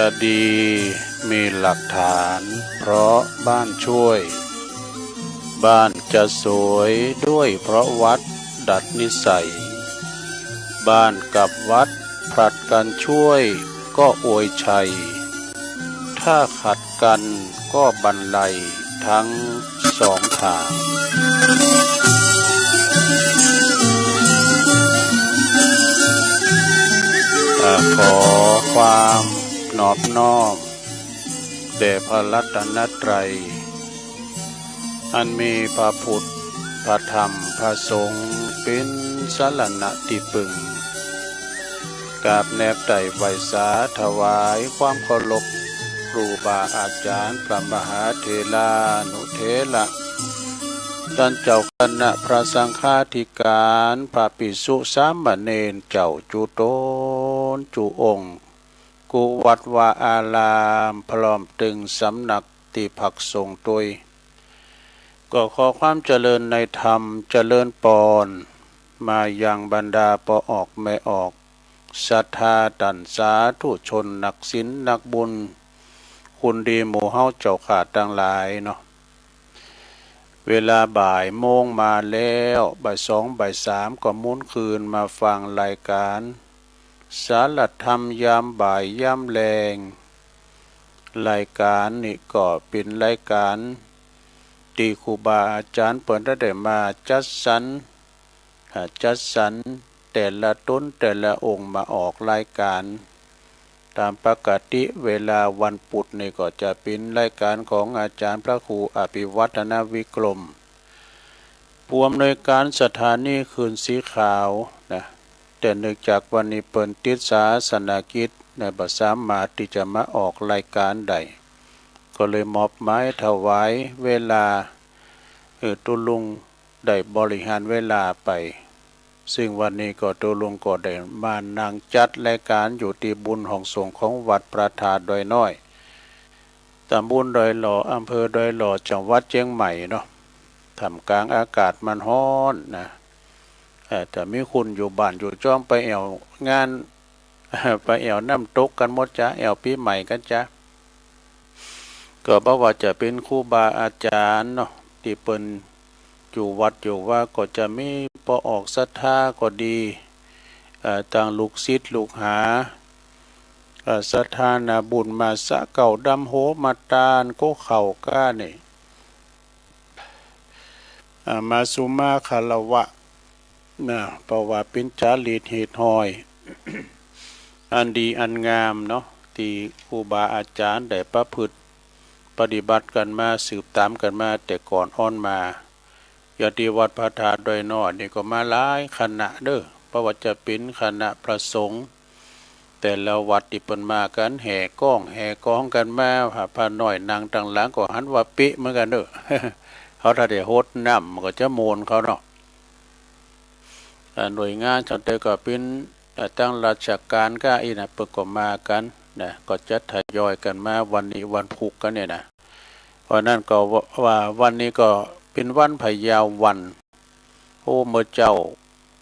จะดีมีหลักฐานเพราะบ้านช่วยบ้านจะสวยด้วยเพราะวัดดัดนิสัยบ้านกับวัดผลัดกันช่วยก็อวยชัยถ้าขัดกันก็บรรลัยทั้งสองทางขอความนอบน้อมแด่พระรัตนตรัยอันมีพระพุทธพระธรรมพระสงฆ์เป็นสรณะที่พึ่งกราบแนบไต่ไหวสาถวายความเคารพครูบาอาจารย์พระมหาเถรานุเถระท่านเจ้าคณะพระสังฆาธิการพระภิกษุสามเณรเจ้าจุโตนจุองค์กุวัดวาอารามพร้อมตึงสำนักที่พักสงฆ์ตัวยก็ขอความเจริญในธรรมเจริญปอนมายังบรรดาปอออกไม่ออกศรัทธาดันสาธุชนนักศีลนักบุญคุณดีหมู่เฮาเจ้าขาดทั้งหลายเนาะเวลาบ่ายโมงมาแล้วบ่ายสองบ่ายสามก็มุนคืนมาฟังรายการสารธรรมยามบ่ายยามแลงรายการนี่ก็เป็นรายการที่ครูบาอาจารย์เปิดได้มาจัดสรรแต่ละต้นแต่ละองค์มาออกรายการตามปกติเวลาวันพุธนี่ก็จะเป็นรายการของอาจารย์พระครูอภิวัฒนวิกรมผู้อำนวยการสถานีคืนสีขาวนะแต่เนื่องจากวันนี้เปิดติดศาสนกิจในบ่สามารถที่จะมาออกรายการใดก็เลยมอบหมายถวายเวลาตุลุงได้บริหารเวลาไปซึ่งวันนี้ก็ตุลุงก็ได้มานั่งจัดรายการอยู่ที่บุญห้องสงฆ์ของวัดพระธาตุดอยน้อยตำบลดอยหล่ออำเภอดอยหล่อจังหวัดเชียงใหม่เนาะท่ามกลางอากาศมันร้อนนะแต่มีคุณอยู่บ้านอยู่จ้องไปแอวงานไปแอวน้ำตกกันหมดจ้ะแอวปีใหม่กันจ้ะก็บอกว่าจะเป็นครูบาอาจารย์เนาะที่เปิ้นอยู่วัดอยู่ว่าก็จะมีปอออกศรัทธาก็ดีต่างลูกศิษย์ลูกหาศรัทธานาบุญมาสะเก่าดำโหมาตานก็เข่าก้านี่มาสุมาคารวะนะเพราะว่าเป็นจารีตเหตุหอย อันดีอันงามเนาะที่ครูบาอาจารย์ได้ประพฤติปฏิบัติกันมาสืบตามกันมาแต่ก่อนอ้อนมาอย่างที่วัดพระธาตุดอยน้อยนี่ก็มาหลายคณะเด้อเพราะว่าจะเป็นคณะพระสงฆ์แต่ละวัดที่เปิ้นมากันแห่กองกันมาพระน้อยนางต่างหลังก็หันว่าปิเหมือนกันเด้อ เขาถ้าได้โฮดน้ำมันก็จะโมนเขาเนาะหน่วยงานจังแต่ก็เป็นตั้งราชการก็อีนะเปิดก็มากันนะก็จะทยอยกันมาวันนี้วันพุธกันเนี่ยนะเพราะนั้นก็ว่าวันนี้ก็เป็นวันพยาวันโอ้เมื่อเจ้า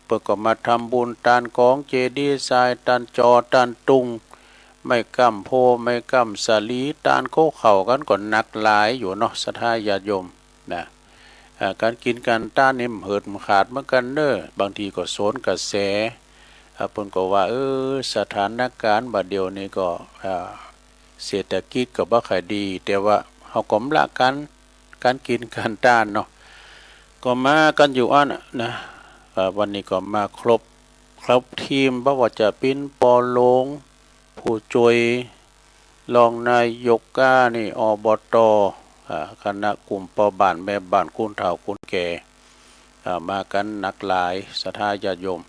เปิดก็มาทำบุญตานของเจดีย์ทรายตานจอตานตุงไม่กำโพไม่กำสาลีตานโคเข่ากันก็หนักหลายอยู่เนาะศรัทธาญาติโยมนะการกินการต้านนี่เหิดขาดเหมือนกันเด้อบางทีก็โซนกระแสเพิ่นก็ว่าสถานการณ์บัดเดียวนี้ก็เศรษฐกิจก็บ่ค่อยดีแต่ว่าเฮาก็ละการกินการต้านเนาะก็มากันอยู่อันนะวันนี้ก็มาครบทีมบ่ว่าจะเป็นปอลงผู้ช่วยรองนายกนี่อบตคณะกลุ่มปบ้านแม่บ้านคุณเฒ่าคุณแก่มากันหนักหลายศรัทธาญาติโยม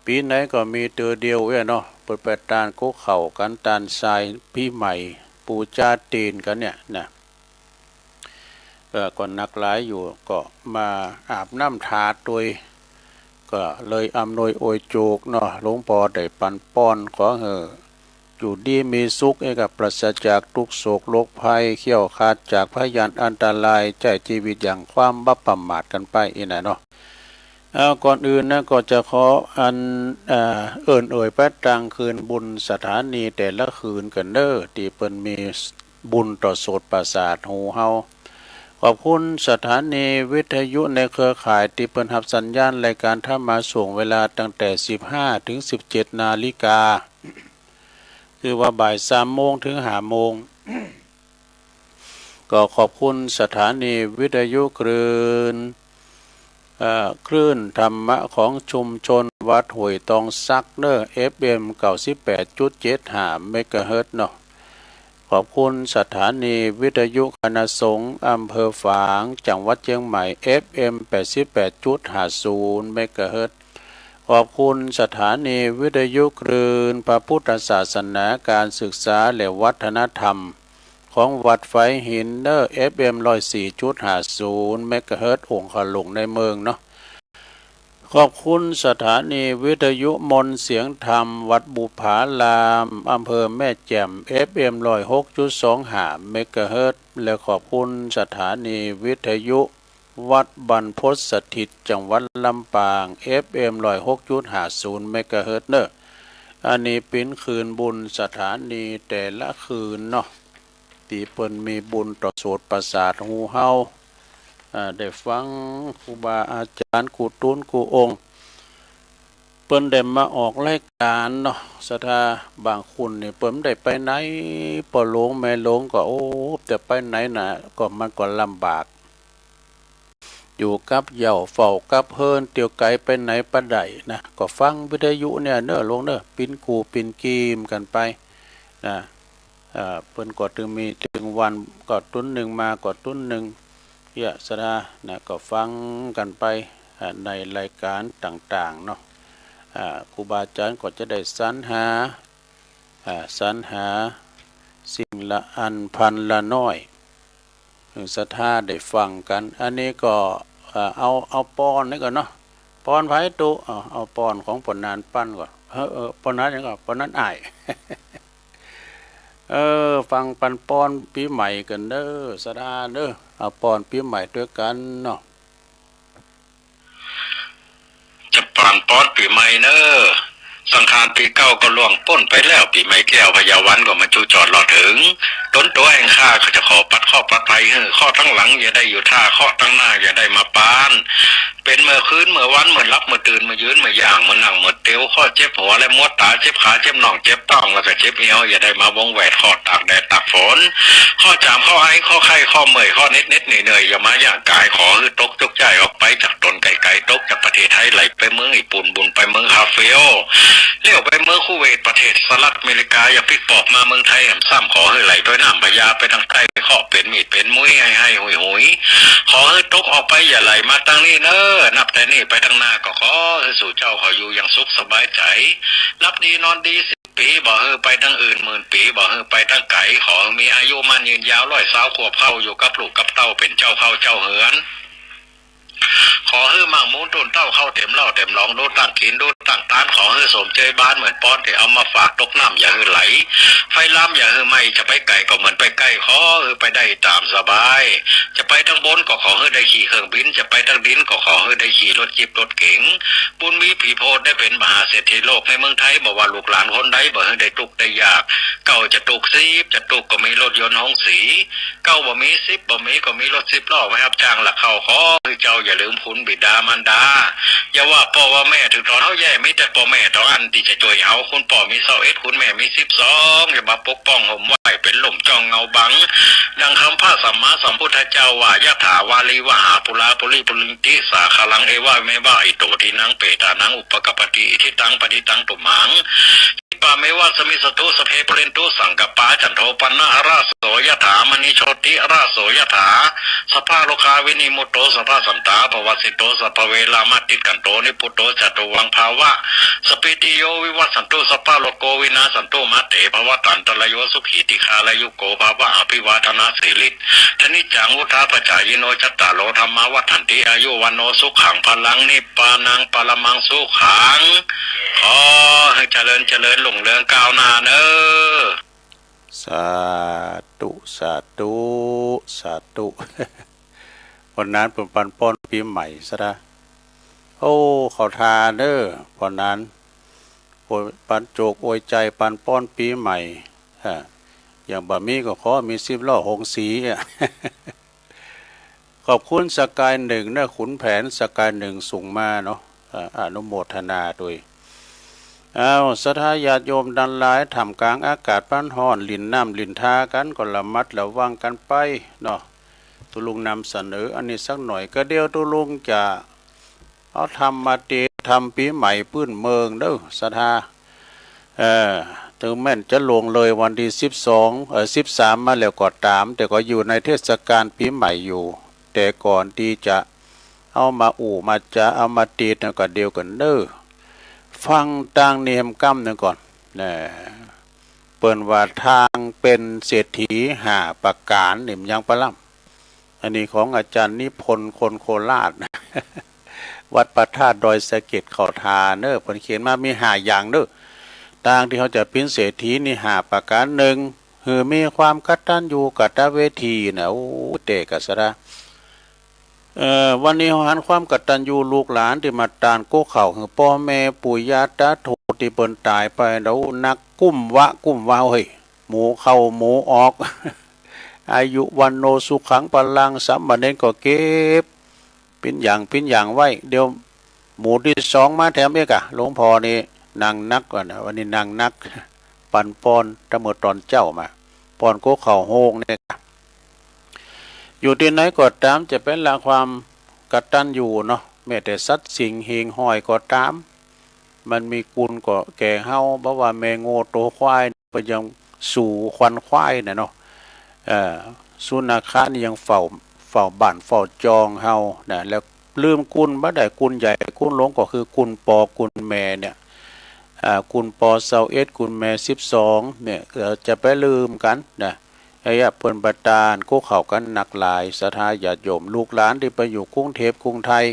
ปีไหนก็มีเตือเดียวเนาะเปิดตานโคเข่ากันตานทรายพี่ใหม่ปูจาตีนกันเนี่ยนะก็หนักหลายอยู่ก็มาอาบน้ำทาตัวก็เลยอำนวยอวยโจกเนาะหลวงพ่อได้ปันป้อนขออยู่ดีมีสุขกับปราศจากทุกโศกโรคภัยเขี้ยวขาดจากพยานอันตรายใจชีวิตอย่างความบัพประมาทกันไปอีน่ะเนาะ ก่อนอื่นนะก็จะขออันเอ่ยพระตังคืนบุญสถานีแต่ละคืนกันเด้อที่เปิ้นมีบุญต่อโสตประสาทหูเฮาขอบคุณสถานีวิทยุในเครือข่ายที่เปิ้นรับสัญญาณรายการถ้ามาส่งเวลาตั้งแต่15ถึง17นาฬิกาคือว่าบ่าย3โมงถึง5โมงก็ขอบคุณสถานีวิทยุคลื่นธรรมะของชุมชนวัดห้วยตองซักเนอร์ FM 98.75 เมกะเฮิรตซ์เนาะขอบคุณสถานีวิทยุคณะสงฆ์อำเภอฝางจังหวัดเชียงใหม่ FM 88.50 เมกะเฮิรตซ์ขอบคุณสถานีวิทยุคลื่นพระพุทธศาสนาการศึกษาและวัฒนธรรมของวัดไฟหินเนอร์ FM 104.50 เมกะเฮิรตซ์องค์ขลุงในเมืองเนาะขอบคุณสถานีวิทยุมนเสียงธรรมวัดบุภารามอำเภอแม่แจ่ม FM 106.25 เมกะเฮิรตซ์และขอบคุณสถานีวิทยุวัดบรรพตสถิตจังหวัดลำปาง FM 106.50 เมกะเฮิรตซ์เนอะอันนี้เป็นคืนบุญสถานีแต่ละคืนเนาะที่เปิ้นมีบุญต่อโสตประสาทหูเฮาได้ฟังครูบาอาจารย์กูตุ้นกูองค์เปิ้นได้มาออกรายการเนาะสถาบางคนนี่เปิ้นได้ไปไหนปอหลงแม่หลงก็โอ้แต่ไปไหนน่ะก็มันก็ลำบากอยู่กับเหย่าเฝ้ากับเฮินเตียวไกลไปไหนปะไดนะก็ฟังวิทยุเนี่ยเน้อลงเน้อปิ้นกูปิ้นกีมกันไปนะเปิ้นก็ถึงมีถึงวันก็ตุ้นหนึ่งมาก็ตุ้นหนึ่งสดานะก็ฟังกันไปในรายการต่างๆเนาะครูบาอาจารย์ก็จะได้สรรหาสิ่งละอันพันละน้อยศรัทธาได้ฟังกันอันนี้ก็เอาปอนนี่ก่อนเนาะปอนไผ่ตุเอาปอนของปนนานปั้นก่อนปนนั้นยังก่อนปนนั้นอ้าย ฟังปันปอนปีใหม่กันเด้อสดาเด้อเอาปอนปีใหม่ด้วยกันเนาะจะปานปอนปีใหม่เนอะสังขารปีเก่าก็ล่วงพ้นไปแล้วปีใหม่แก้วพยาวันก็มาจูจอดรอถึงต้นตัวแห่งข้าเขาจะขอปัดข้อปัดไทยข้อทั้งหลังอย่าได้อยู่ท่าข้อทั้งหน้าอย่าได้มาปานเป็นเมื่อคืนเมื่อวันเมื่อรับเมื่อตื่นเมื่อยืนเมื่อย่างเมื่อนั่งเมื่อเตียวข้อเจ็บหัวและมดตาเจ็บขาเจ็บหน่องเจ็บต้องแล้วก็เจ็บเอวอย่าได้มาวงแหวดข้อตากแดดตากฝนข้อจามข้อไอข้อไข้ข้อเมื่อยข้อเน็ดเหนื่อยอย่ามาย่างกายขอคือตกจกใจออกไปจากตนไก่ตกจากประเทศไทยไหลไปเมืองญี่ปุ่นบุญไปเมืองคาเฟ่เลี้ยวไปเมืองคูเวตประเทศสหรัฐอเมริกาอย่าพลิกปอกมาเมืองไทยแหมซ้ำขอให้ไหลด้วยน้ำพญาไปทางใต้ข้อเป็นมีดเป็นมุ้ยให้หุยขอให้ตกออกไปอย่าไหลมาทางนี้เนอนับแต่นี่ไปทางหน้าก็ขอให้สู่เจ้าขออยู่อย่างสุขสบายใจรับดีนอนดี10 ปีบ่เฮอไปทางอื่น10,000 ปีบ่เฮอไปทางไกลขอมีอายุมันยืนยาว120 ขวบเข้าอยู่กับลูกกับเต้าเป็นเจ้าเข้าเจ้าเหือนขอให้มั่งมูลตุนเต้าเข้าเต็มเล่าเต็มรองดูตั้งกินดูตั้งตานขอให้สมเจยบ้านเหมือนป้อนที่เอามาฝากตกน้ำอย่าให้ไหลไฟล้ำอย่าให้ไหมจะไปไกลก็เหมือนไปใกล้ขอให้ไปได้ตามสบายจะไปทางบนก็ขอให้ได้ขี่เครื่องบินจะไปทางดินก็ขอให้ได้ขี่รถจิบรถเก๋งบุญมีผีโพธิ์ได้เป็นมหาเศรษฐีโลกในเมืองไทยบอกว่าลูกหลานคนใดบ่ให้ได้ตุกได้ยากเก่าจะตุกซีบจะตุกก็มีรถยนต์ห้องสีเก่าบ่มี10บ่มีก็มีรถ10 ล้อไว้รับจ้างหลักเข้าขอให้เจ้าอย่าลืมคุณบิดามารดาอย่าว่าพ่อว่าแม่ถึงตอนเขาแย่ไม่แต่พ่อแม่ตอนอันที่จะช่วยเอาคุณพ่อมี21คุณแม่มี12อย่ามาปกป้องห่มไว้เป็นหล่มจองเงาบังดังคำพระสัมมาสัมพุทธเจ้าว่ายะถาวาลีวหาปุราปุริปุริติสาคลังเอวะเมวะอิโตทินังเปตานังอุปกปติอิทิตังปฏิตังตุมังปาเมวะสมิสตุสเพปเรนตุสังกปาจันโทปันนะราโสยถามณิโชติราโสยถาสภาโลคาวินิมุตโตสภาสันตาภวสิโตสภเวลามาติกันโตนิพุตโตจตุวังภาวะสปิติโยวิวัสสันตุสภาโลโกวินาสันตุมาเตภวตันตรโยสุขีติคาลยุโกภาวะอภิวาทนาสิริธนิจังวุธาปจายโนจัตตาโลธรรมาวัฏันติอายุวันโนสุขังพลังนิปปานังปรมังสุขังขอให้เจริญหลงเรืองก้าวหน้าเนอสาธุสาธุสาธุวันนั้นเป็นปันป้อนปีใหม่ซะนะ โอ้เขาทาเด้อเพราะนั้นโอยปันโจกโอยใจปันป้อนปีใหม่ฮะอย่างบะมี่ก็ขอมี10 ล้อหงสีอ่ะ ขอบคุณสกายหนึ่งนะขุนแผนสกายหนึ่งส่งมาเนาะอนุโมทนาด้วยเอาศรัทธาญาติโยมดันหลายทำกลางอากาศปั้นห้อนลินน้ำลินทากันก็ระมัดระวังกันไปเนาะตุลุงนำเสนออันนี้สักหน่อยก็เดียวตุลุงจะเอาทำมาเตทำปีใหม่ปื้นเมืองเด้อศรัทธาถึงแม้นจะลงเลยวันที่13มาแล้วก็ตามแต่ก็อยู่ในเทศกาลปีใหม่อยู่แต่ก่อนที่จะเอามามาจะเอามาตีนก็เดียวกันเด้อฟังต่างเนียมกรรมนึงก่อนนะเปิ้นว่าทางเป็นเศรษฐี5 ประการนี่มยังปะล่ำอันนี้ของอาจารย์นิพนธ์คนโคราช วัดพระธาตุดอยสะเก็ดเขาทาเด้อเพิ่นเขียนมามี5 อย่างเด้อต่างที่เขาจะเป็นเศรษฐีนี่5 ประการหนึ่งคือมีความกตัญญูกตเวทีนะโอ้เตกะสระวันนี้เขาหันความกตัญญูลูกหลานที่มาตานโก้เข่าคือพ่อแม่ปู่ย่าตาโถที่เปิ้นตายไปแล้วนักกุ้มวะกุ้มวาวเฮ้ยหมูเข้าหมูออก อายุวันโนสุขังพลังสัมมาเนนก็เก็บเป็นอย่างไว้เดี๋ยวหมูที่2มาแถมเอกะหลวงพ่อนี่นางนักก่อนนะวันนี้นางนักปันปอนตะเมื่อตอนเจ้ามาปอนโก้เข่าโฮงเนี่ยอยู่ที่ไหนก็ตามจะเป็นละความกตัญญูเนาะแม้แต่สัตว์สิ่งเฮงห้อยก็ตามมันมีกุลก็แก่เฮาเพราะว่าแมงโง่โตควายไปยังสู่ควันควายน่ะเนาะสุนัขนี่ยังเฝ้าบ้านเฝ้าจองเฮานะแล้วลืมกุลบ่ได้กุลใหญ่กุลหลวงก็คือกุลปอกุลแม่เนี่ยกุลปอ21กุลแม่12เนี่ยจะไปลืมกันนะไอ้เปิ้นประทานโคเข้ากันหนักหลายศรัทธาญาติโยมลูกหลานที่ไปอยู่กรุงเทพกรุงไทย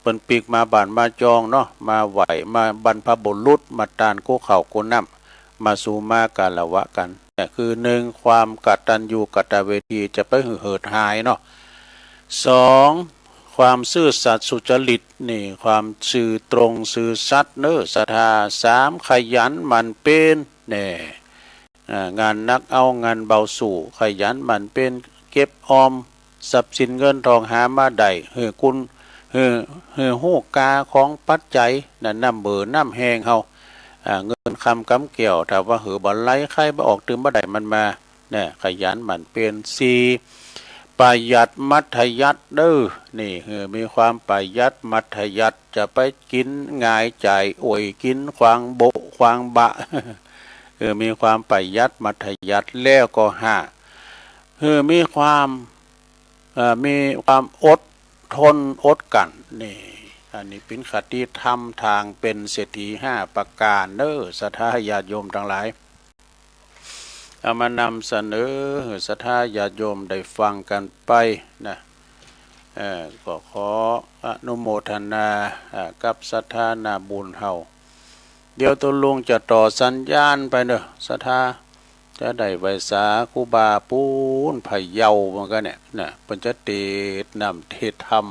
เปิ้นปีกมาบ้านมาจองเนาะมาไหวมาบรรพบุรุษมาตานโคเข้าโกน้ำมาสู่มากาละวะกันแต่คือ1ความกตัญญูกตเวทีจะไปเหิดหายเนาะ2ความซื่อสัตย์สุจริตนี่ความซื่อตรงซื่อสัตย์เน้อศรัทธา3ขยันหมั่นเป็นแน่งานนักเอางานเบาสู่ขยันหมั่นเป็นเก็บออมทรัพย์สินเงินทองหามาได้กุลฮู้กาของปัจจัยนั่นน้ำเบอน้ำแห้งเฮาเงินคำกำเกี่ยวถ้าว่าบ่ไหลใครบ่ออกตื่นบ่ได้มันมาเนี่ยขยันหมั่นเป็น4ประหยัดมัธยัสถ์เด้อนี่มีความประหยัดมัธยัสถ์จะไปกินง่ายใจอวยกินควางโบควางบะ มีความประหยัดมัธยัสถ์แล้วก็มีความอดทนอดกันนี่อันนี้เป็นคติธรรมทางเป็นเศรษฐี5 ประการเด้อศรัทธาญาติโยมทั้งหลายเอามานำเสนอศรัทธาญาติโยมได้ฟังกันไปนะก็ขออนุโมทนากับศรัทธานาบุญเฮาเดี๋ยวตัวลุงจะต่อสัญญาณไปเด้อศรัทธาจะได้ไว้สาครูบาปูนไผ่เยามันก็เนี่ยนะเพิ่นจะเทศนำเทศธรรม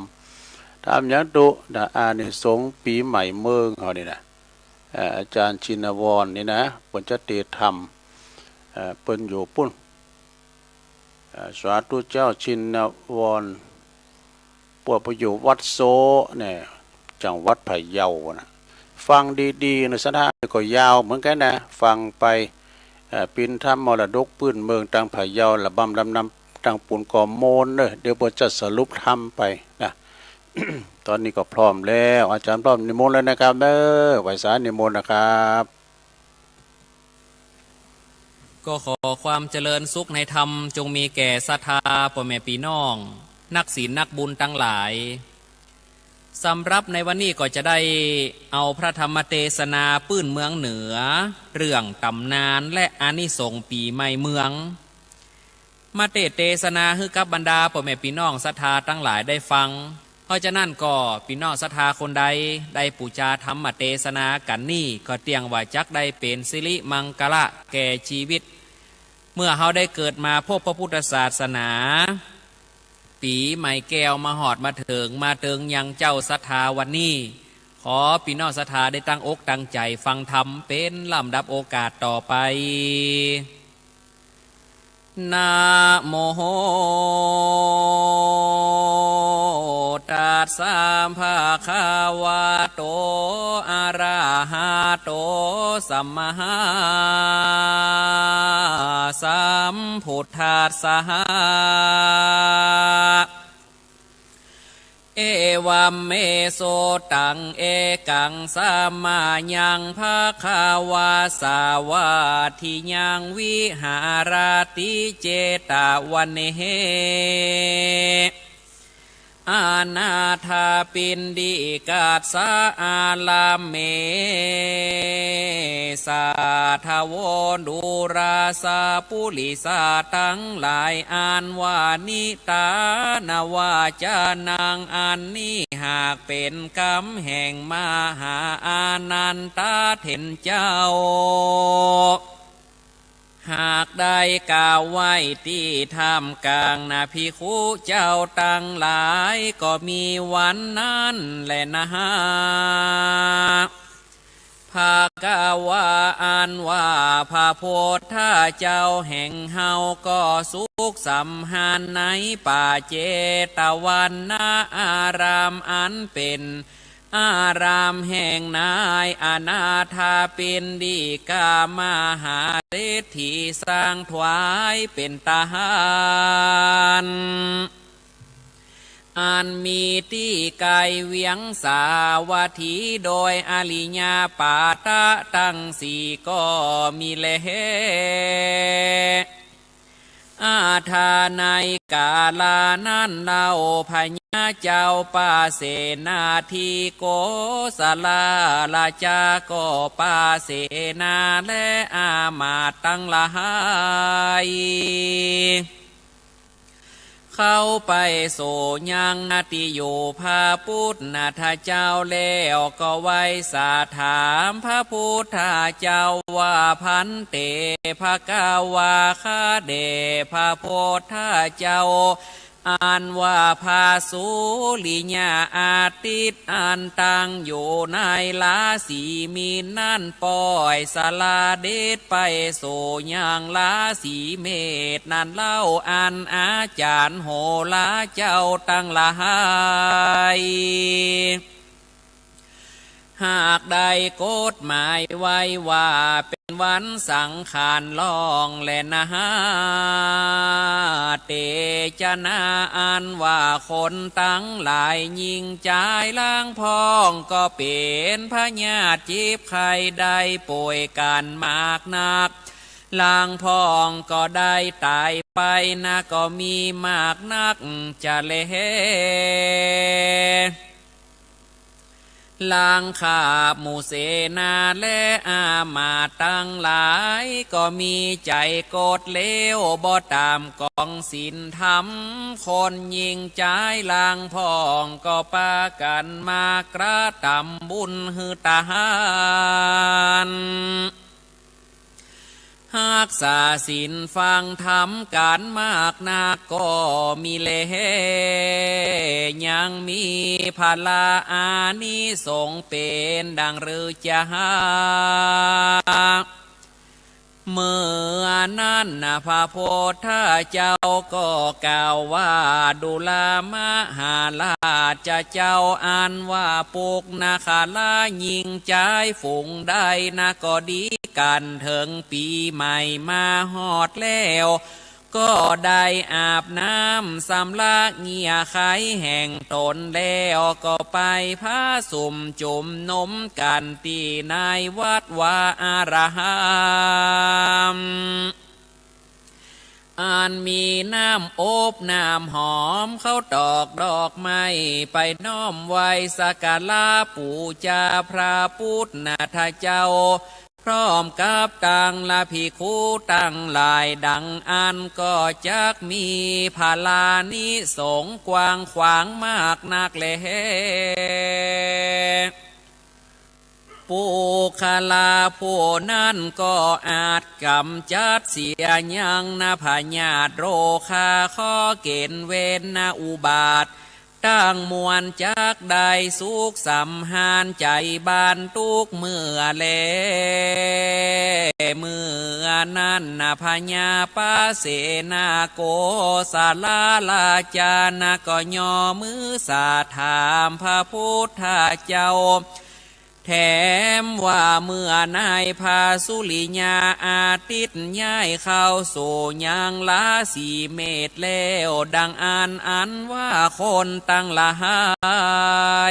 ทำอย่างดุนะอานิสงส์ปีใหม่เมืองเฮานี่นะอาจารย์ชินวรนี่นะเพิ่นจะเทศธรรมเปิ้นอยู่ปุ้นสาธุเจ้าชินวรปวดไปอยู่วัดโซเนี่ยจังหวัดไผ่เยานะฟังดีๆนะสถานก็ยาวเหมือนกันนะฟังไปปินธรรมมรดกปื้นเมืองตังไผ่เยาระบำลำนำตังปุ่นก่อโมนเด้อเดี๋ยวจะสรุปธรรมไปนะ ตอนนี้ก็พร้อมแล้วอาจารย์พร้อมนิมนต์แล้วนะครับเด้อไหวสานิมนต์นะครับก็ขอความเจริญสุขในธรรมจงมีแก่ศรัทธาพ่อแม่พี่น้องนักศีลนักบุญทั้งหลายสำหรับในวันนี้ก็จะได้เอาพระธรรมเทศนาปื้นเมืองเหนือเรื่องตำนานและอานิสงส์ปีใหม่เมืองมาเทศนาให้กับบรรดาพ่อแม่พี่น้องศรัทธาทั้งหลายได้ฟังเพราะฉะนั้นก็พี่น้องศรัทธาคนใดได้ปูชาธรรมเทศนากันนี่ก็เตียงว่าจักได้เป็นสิริมังกละแก่ชีวิตเมื่อเขาได้เกิดมาพบพระพุทธศาสนาปีใหม่แก้วมาหอดมาเถิงยังเจ้าศรัทธาวันนี้ ขอพี่น้องศรัทธาได้ตั้งอกตั้งใจฟังธรรมเป็นลำดับโอกาสต่อไปนะโมตัสสะภะคะวะโตอะระหะโตสัมมาสัมพุทธัสสะเอวัมเมโสตังเอกังสัมมายังภะคะวะสาวาทิยังวิหารติเจตวันเนเหอานาถาปินดิกาสาอาลาเมสาทาวดูราสาปุลิสาทั้งหลายอานวานิตานาวาจานางอันนี้หากเป็นกรรมแห่งมหาอานันตาเถนเจ้าหากได้กล่าวไว้ที่ท่ามกลางนาภิกขุเจ้าตั้งหลายก็มีวันนั้นแหละนะฮะภากาวาอันว่าพระโพธาเจ้าแห่งเฮาก็สุขสัมหันในป่าเจตวันนาอารามอันเป็นอารามแห่งนายอนาถาปินดิกามหาเศรษฐีสร้างถวายเป็นทหารอันมีที่ไกลเวียงสาวัตถีโดยอลิญาปาตะตั้งสี่ก็มีเลอาทาในกาลานั้นเราพญาเจ้าป่าเสนาทีโกสลาลาจาก็ป่าเสนาและอามาตตั้งหลายเข้าไปโสยังนาติโยพระพุทธทาเจ้าแล้วก็ไว้สาถามพระพุทธเจ้าว่าพันเตภะกาวาคาเดพระพุทธเจ้าอันว่าพาสุลิญาอาทิตย์อันตั้งอยู่ในลาสีมีนั่นปล่อยสลาเดชไปโสยังลาสีเมตนั่นเล่าอันอาจารย์โหราเจ้าตั้งหลายหากได้กฎหมายไว้ว่าเป็นวันสังขารลองและนะฮะเตจนาอันว่าคนตั้งหลายยิงใจล้างพองก็เป็นพญาติจีบใครได้ป่วยกันมากนักล้างพองก็ได้ตายไปนะก็มีมากนักจะเลลางขาบหมู่เสนาและอามาตั้งหลายก็มีใจโกรธเลวบ่ตามกองศีลธรรมคนยิงใจลางพองก็ปากันมากระทำบุญฮือตาหารหากษาศีลฟังธรรมการมากนักก็มีเลยังมีพลาอานิสงส์เป็นดังหรือจะหาเมื่อนั้นพระโพธาเจ้าก็กล่าวว่าดุลามหาราชเจ้าอันว่าปุกนาคาลายิงใจฝูงได้นะก็ดีกันถึงปีใหม่มาฮอดแล้วก็ได้อาบน้ำสำลักเงียไขแห่งตนแล้วก็ไปพาสุ่มจุ่มนมกันที่ในวัดวาอารามอันมีน้ำอบน้ำหอมเข้าตอกดอกไม้ไปน้อมไว้สักการะปูชาพระพุทธเจ้าพร้อมกับตังละภิกขุตั้งหลายดังอันก็จักมีพาลานิสงส์กว้างขวางมากนักแลปุคลาผู้นั้นก็อาจกำจัดเสียยังนะพญาติโรคาข้อเกณฑ์เวนนะอุบาท ตั้งมวลจักได้สุขสัมหานใจบานทุกเมื่อแลเมื่อนั้นพญาปาเสนาโกสาลาลาจานะก็ย่อมือสาถามพระพุทธเจ้าแถมว่าเมื่อนายพาสุริยาอาทิตย์ย้ายเข้าสู่ยังลาสีเมตรแล้วดังอันว่าคนตั้งละหา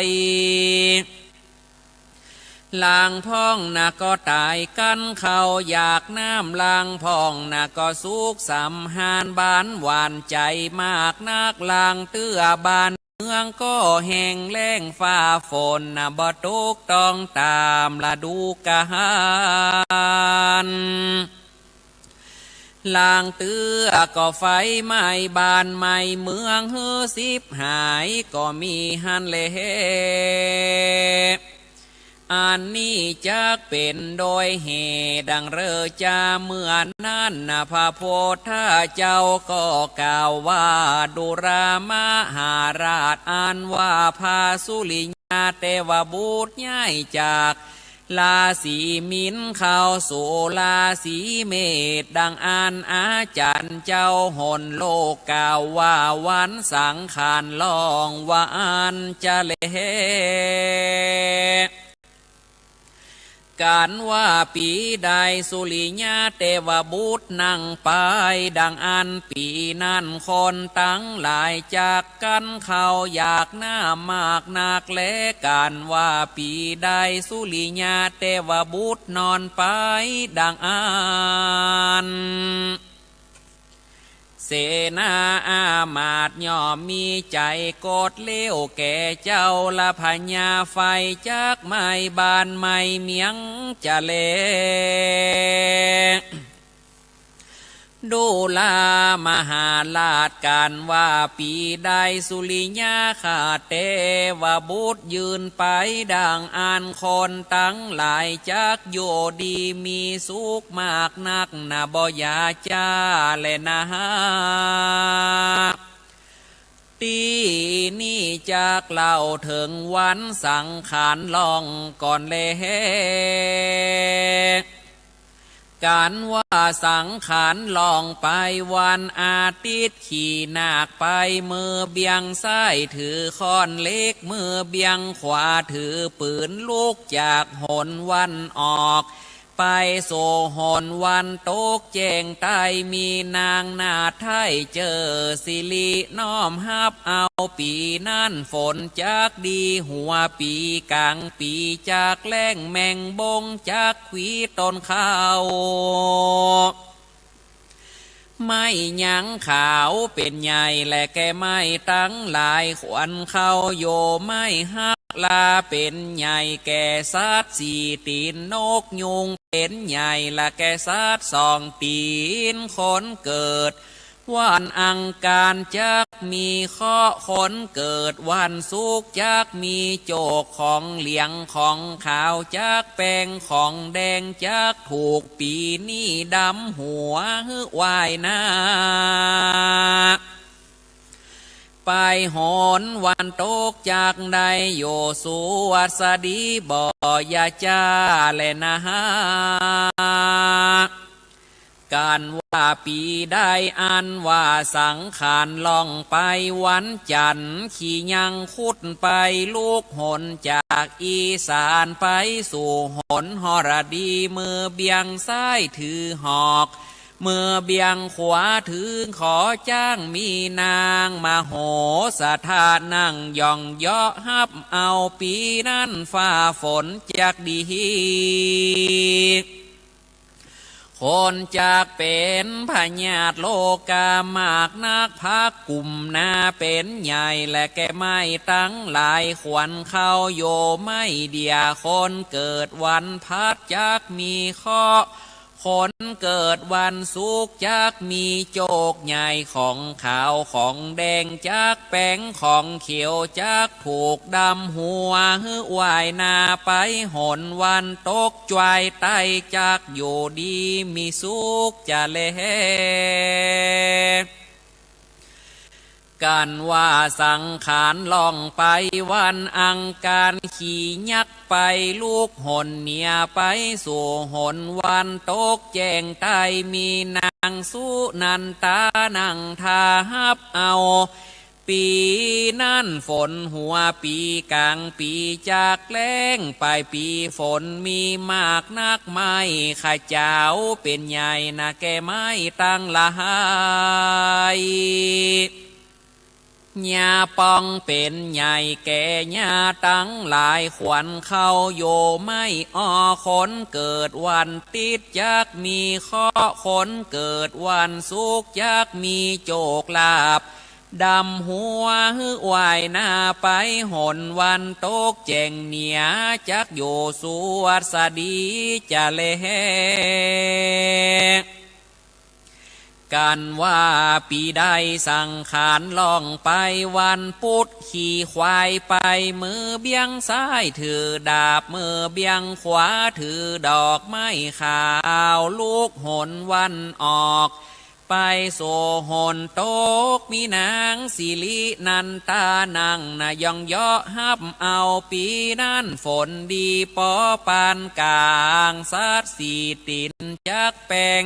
ยลางพ่องนะก็ตายกันเขาอยากน้ำลางพ่องนะก็สุขสัมหานบานหวานใจมากนักลางเตื้อบานเมืองก็แห้งแล้งฟ้าฝนนะบ่ตกต้องตามฤดูกาลลางเตื้อก็ไฟไหม้บ้านไหม้เมืองเฮือสิบหายก็มีหันเลอันนี้จักเป็นโดยเหตุดังเรือจาเมื่อนั้นนะพระโพธเจ้าก็กล่าวว่าดุรามหาราชอันว่าพาสุริยาเทวบุตรย้ายจากลาสีมินเข้าสู่ลาสีเมษดังอาจารย์เจ้าหนโลกกล่าวว่าวันสังขารลองว่าอันจะเลการว่าปีใดสุริยาเทวบุตรนั่งไปดังปีนั้นคนตั้งหลายจากกันเขาอยากหน้ามากนักและการว่าปีใดสุริยาเทวบุตรนอนไปดังเสนาอามาตย์ย่อมมีใจโกรธเลี้ยวแก่เจ้าละพญาไฟจากไม่บานไม่เมียงจะเลดูลามหาลาชการว่าปีใดสุริยาขาเทวบุตรยืนไปดังคนตั้งหลายจักโยดีมีสุขมากนักนะบ่ยาจ้าและนะตีนี่จากเล่าถึงวันสังขารลองก่อนการว่าสังขารลองไปวันอาทิตย์ขี่นาคไปมือเบียงซ้ายถือค้อนเล็กมือเบียงขวาถือปืนลูกจากหนวันออกไปโซหนวันโตกแจงใต้มีนางนาไทยเจอสิริน้อมฮับเอาปีนั่นฝนจากดีหัวปีกลางปีจากแล้งแมงบงจากขวีต้นข้าวไม่ยังขาวเป็นใหญ่และแกไม่ตั้งหลายขวัญเข้าโยไม่ฮักลาเป็นใหญ่แก่สัตว์สี่ตีนนกยุงเป็นใหญ่ละแก่สัตว์สองตีนคนเกิดวันอังคารจักมีข้อคนเกิดวันศุกร์จักมีโจกของเหลียงของขาวจักแปงของแดงจักถูกปีนี้ดำหัวหื้อวายนาไปหนวันโตกจากใดโยสุวัสดีบ่ยาจ้าและนะการว่าปีได้อันว่าสังขารล่องไปวันจันทร์ขี่ยังคุดไปลูกหนจากอีสานไปสู่หนหรดีมือเบียงซ้ายถือหอกเมื่อเบียงขวาถือขอจ้างมีนางมาโหสถานั่งย่องเยาะฮับเอาปีนั้นฟ้าฝนจากดีคนจากเป็นพญาติโลกามากนักพักกลุ่มนาเป็นใหญ่และแกไม่ตั้งหลายขวัญเข้าโยไม่เดียคนเกิดวันพัดจักมีข้อคนเกิดวันศุกร์จักมีโจกใหญ่ของขาวของแดงจักแป้งของเขียวจักผูกดำหัวหื้อวายนาไปหนวันตกจวายใต้จักอยู่ดีมีสุขจะเล การว่าสังขารล่องไปวันอังการขี่ยักษ์ไปลูกหนเนียไปสู่หนวันตกแจ้งใต้มีนางสุนันตานังทาฮับเอาปีนั่นฝนหัวปีกลางปีจากแล้งปลายปีฝนมีมากนักไม่ข้าเจ้าเป็นใหญ่นะแกไม่ตั้งละหายญาปองเป็นใหญ่แก่ญาตั้งหลายขวัญเข้าโยไม่อ้อคนเกิดวันติดยักมีข้อคนเกิดวันสุกยักมีโจกลาบดำหัววายหน้าไปหนวันตกแจงเหนียจักโยสวัสดีจะเลกันว่าปีใดสังขารล่องไปวันพุธขี่ควายไปมือเบี้ยงซ้ายถือดาบมือเบี้ยงขวาถือดอกไม้ขาวลูกหนวันออกไปโซหนตกมีนางสิรินันตานังนายองเยาะฮับเอาปีนั้นฝนดีปอปานกลางสัดสีตินจักแปง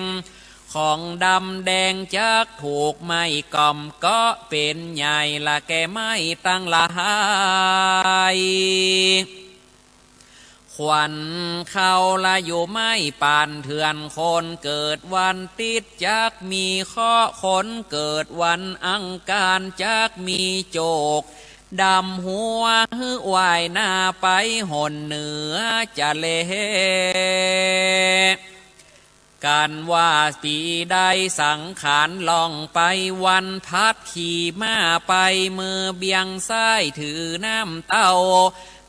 ของดำแดงจักถูกไม่กล่อมก็เป็นใหญ่ละแกไม่ตั้งละหายขวัญเข้าละอยู่ไม่ปานเถื่อนคนเกิดวันติดจักมีข้อคนเกิดวันอังคารจักมีโจกดำหัววายหน้าไปหนเหนือจะเลการว่าปีใดสังขารล่องไปวันพัดขี่ม้าไปมือเบี้ยงซ้ายถือน้ำเต้า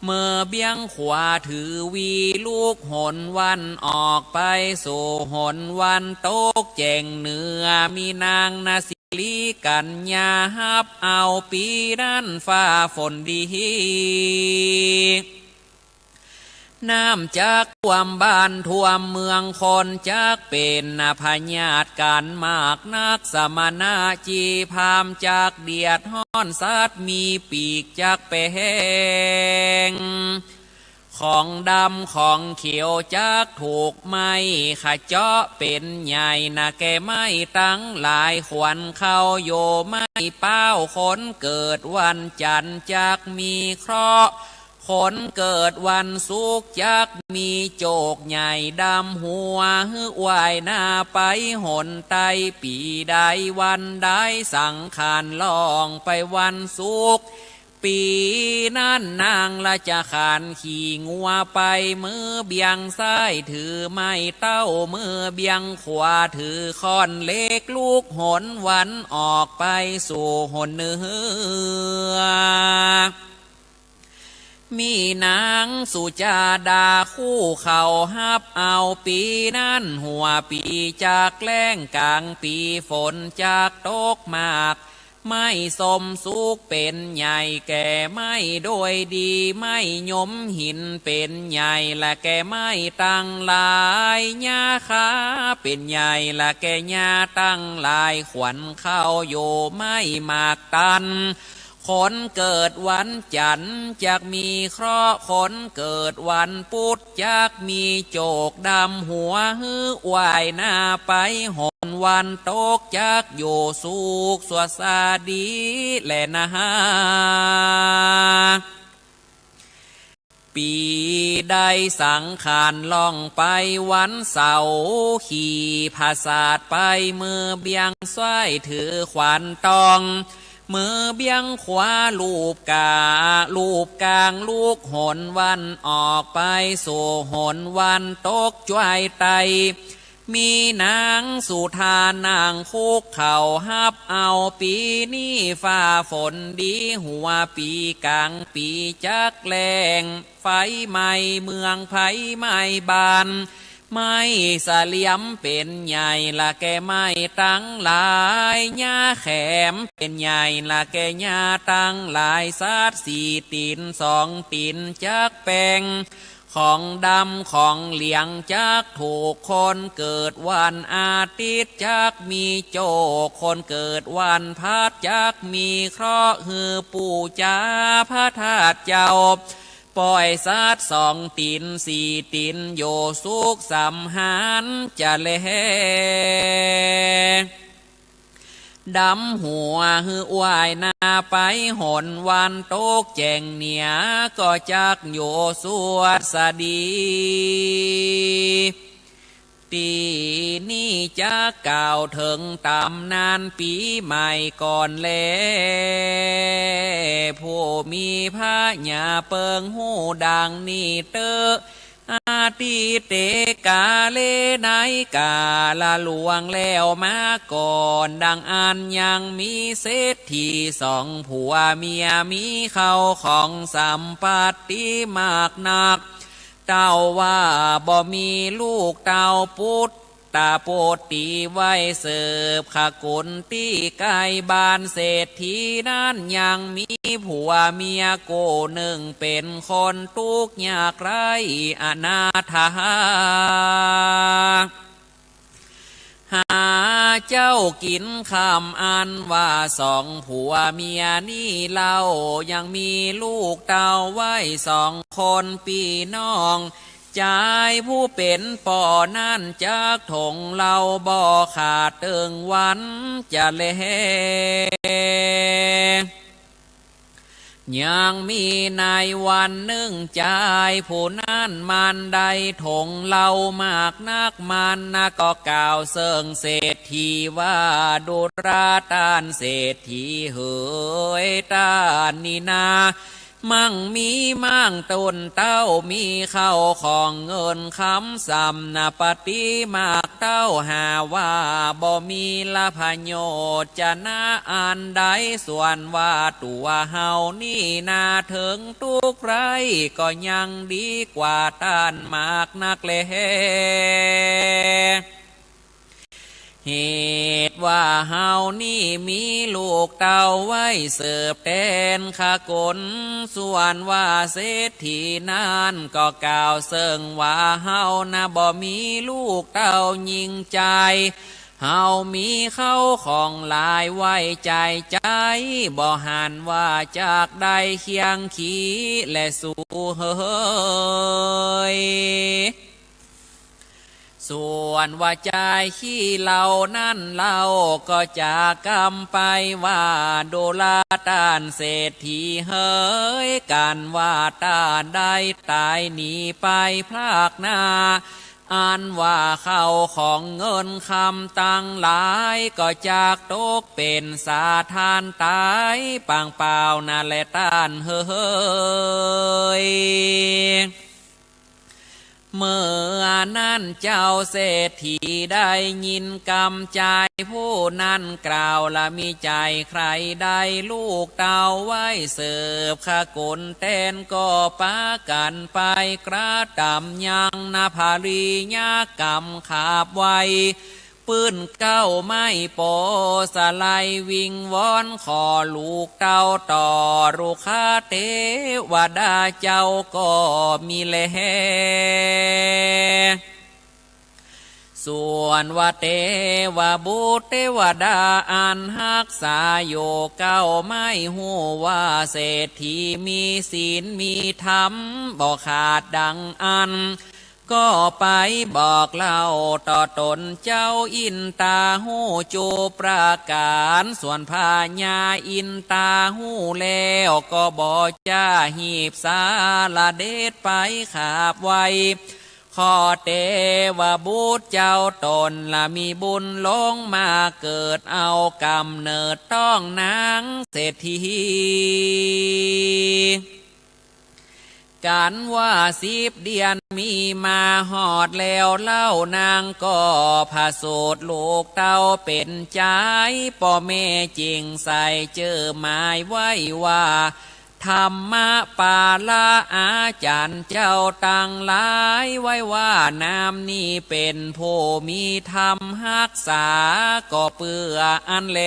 เมื่อเบี้ยงขวาถือวีลูกหนวันออกไปสู่หนวันตกแจงเหนือมีนางนาสิลีกัญญาฮับเอาปีนั้นฟ้าฝนดีน้ำจากท่วมบ้านท่วมเมืองคนจากเป็นพญาติกันมากนักสมณะจีพามจากเดียดห้อนสัตว์มีปีกจากแปงของดำของเขียวจากถูกไม้ขเจาะเป็นใหญ่นะแกไม่ตั้งหลายขวัญเข้าโยไม่เป้าคนเกิดวันจันทร์จากมีเคราะห์คนเกิดวันศุกร์จักมีโจกใหญ่ดำหัววายหน้าไปหนไตปีใดวันใดสังขารล่องไปวันศุกร์ปีนั้นนางละจะขานขี่งัวไปมือเบียงซ้ายถือไม้เต้ามือเบียงขวาถือค้อนเล็กลูกหนวันออกไปสู่หนเหนือมีนางสุจาดาคู่เขาฮับเอาปีนั้นหัวปีจากแล้งกลางปีฝนจากตกมากไม่สมสุขเป็นใหญ่แก่ไม่โดยดีไม่ยมหินเป็นใหญ่และแก่ไม่ตั้งหลายญาขาเป็นใหญ่และแก่ญาตั้งหลายขวัญเข้าโยไม่มากตันคนเกิดวันจันทร์จักมีเคราะห์คนเกิดวันพุธจักมีโจกดำหัววายหน้าไปหนวันตกจักโยสุขสวสดีแลนะฮะปีใดสังขารล่องไปวันเสาร์ขี่ภาษาดไปมือเบียงซ้ายถือขวานตองมือเบี้ยงขวาลูบกลางลูกหนวันออกไปสู่หนวันตกจ้วยไตมีนางสุธานางคุกเข่าฮับเอาปีนี้ฟ้าฝนดีหัวปีกลางปีจักแรงไฟไหม้เมืองไฟไหม้บานไม่เสลียมเป็นใหญ่ละแกไม่ตั้งหลายญาแขมเป็นใหญ่ละแกญาตั้งหลายสัตว์สี่ตีนสองตีนจักแปงข ของดำของเหลียงจักถูกคนเกิดวันอาทิตย์จักมีโจคนเกิดวันพัดจักมีเคราะห์ฮือปู่จาพระธาตุเจ้าปล่อยสัตว์สองตินสี่ตินโยสุกสัมหารจะเลดำหัวหือวายนาไปหนวันโตกแจงเหนียก็จักโยสวดสดีตีนี่จะกล่าวถึงตำนานปีใหม่ก่อนแลผู้มีพระญาเปิงหูดังนี่เตออาทิเตกาเลไนกาละหลวงแล้วมาก่อนดังอันยังมีเศรษฐีสองผัวเมียมีเข้าของสัมปัตติมากนักเต้าว่าบ่มีลูกเต้าปุตตาโปตีไว้เสิบขกุลตีไก่บานเศรษฐีนั้นยังมีผัวเมียโกหนึ่งเป็นคนทุกข์ยากไร้อนาถาหาเจ้ากินคำอันว่าสองผัวเมียนี่เล่ายังมีลูกเต้าไว้สองคนพี่น้องใจผู้เป็นป่อนั่นจากถงเราบ่ขาดเติงวันจะเลยังมีในวันหนึ่งใจผู้นั้นมันได้ถงเล่ามากนักมันนะก็กล่าวเสิงเศรษฐีว่าดุราตานเศรษฐีเฮยตานนี่นามั่งมีมั่งตนเต้ามีเข้าของเงินคำสำนาปฏิมากเต้าหาว่าบ่มีละพโยชน์จะน่าอันใดส่วนว่าตัวเฮานี่นาถึงทุกไรก็ยังดีกว่าต้านมากนักเลยเหตุว่าเฮานี่มีลูกเต้าไว้เสิร์ฟแทนขากลส่วนว่าเศรษฐีนั้นก็กล่าวเสิงว่าเฮานะบ่มีลูกเต้ายิงใจเฮามีเข้าของหลายไว้ใจบ่หันว่าจากได้เคียงขี้และสู่เฮยส่วนว่าใจขี้เหล่านั้นเราก็จะกำไปว่าโดลาตานเศรษฐีเฮยกันว่าตาได้ตายหนีไปพลากหน้าอันว่าเข้าของเงินคำตั้งหลายก็จากตกเป็นสาทานตายปังเปล่านาแลตานเฮยเมื่อนั้นเจ้าเศรษฐีได้ยินกำใจผู้นั้นกล่าวละมีใจใครได้ลูกเต้าไว้เสิร์ฟขากลแทนก็ปากันไปกระดำยังนาภารียากรรมขาบไว้ปืนเก้าไม่โปสไลวิงวอนขอลูกเต้าต่อรุคาเทวดาเจ้าก็มีแลส่วนว่าเทวบุตรเทวดาอันหักษาโยเก้าไม่หูว่าเศรษฐีมีศีลมีธรรมบ่ขาดดังอันก็ไปบอกเล่าต่อตนเจ้าอินตาหูจูประการส่วนพาญาอินตาหูแล้วก็บอกจ้าหีบสาละเดชไปขาบไว้ขอเทวบุตรเจ้าตนละมีบุญลงมาเกิดเอากำเนิดต้องนางเศรษฐีกันว่า10 เดือนมีมาหอดแล้วเล่านางก็พาโสดลูกเต้าเป็นใจพ่อแม่จริงใส่เจอหมายไว้ว่าธรรมะปาละอาจารย์เจ้าตั้งหลายไว้ว่านามนี้เป็นผู้มีธรรมรักษาก็เปื่ออันเล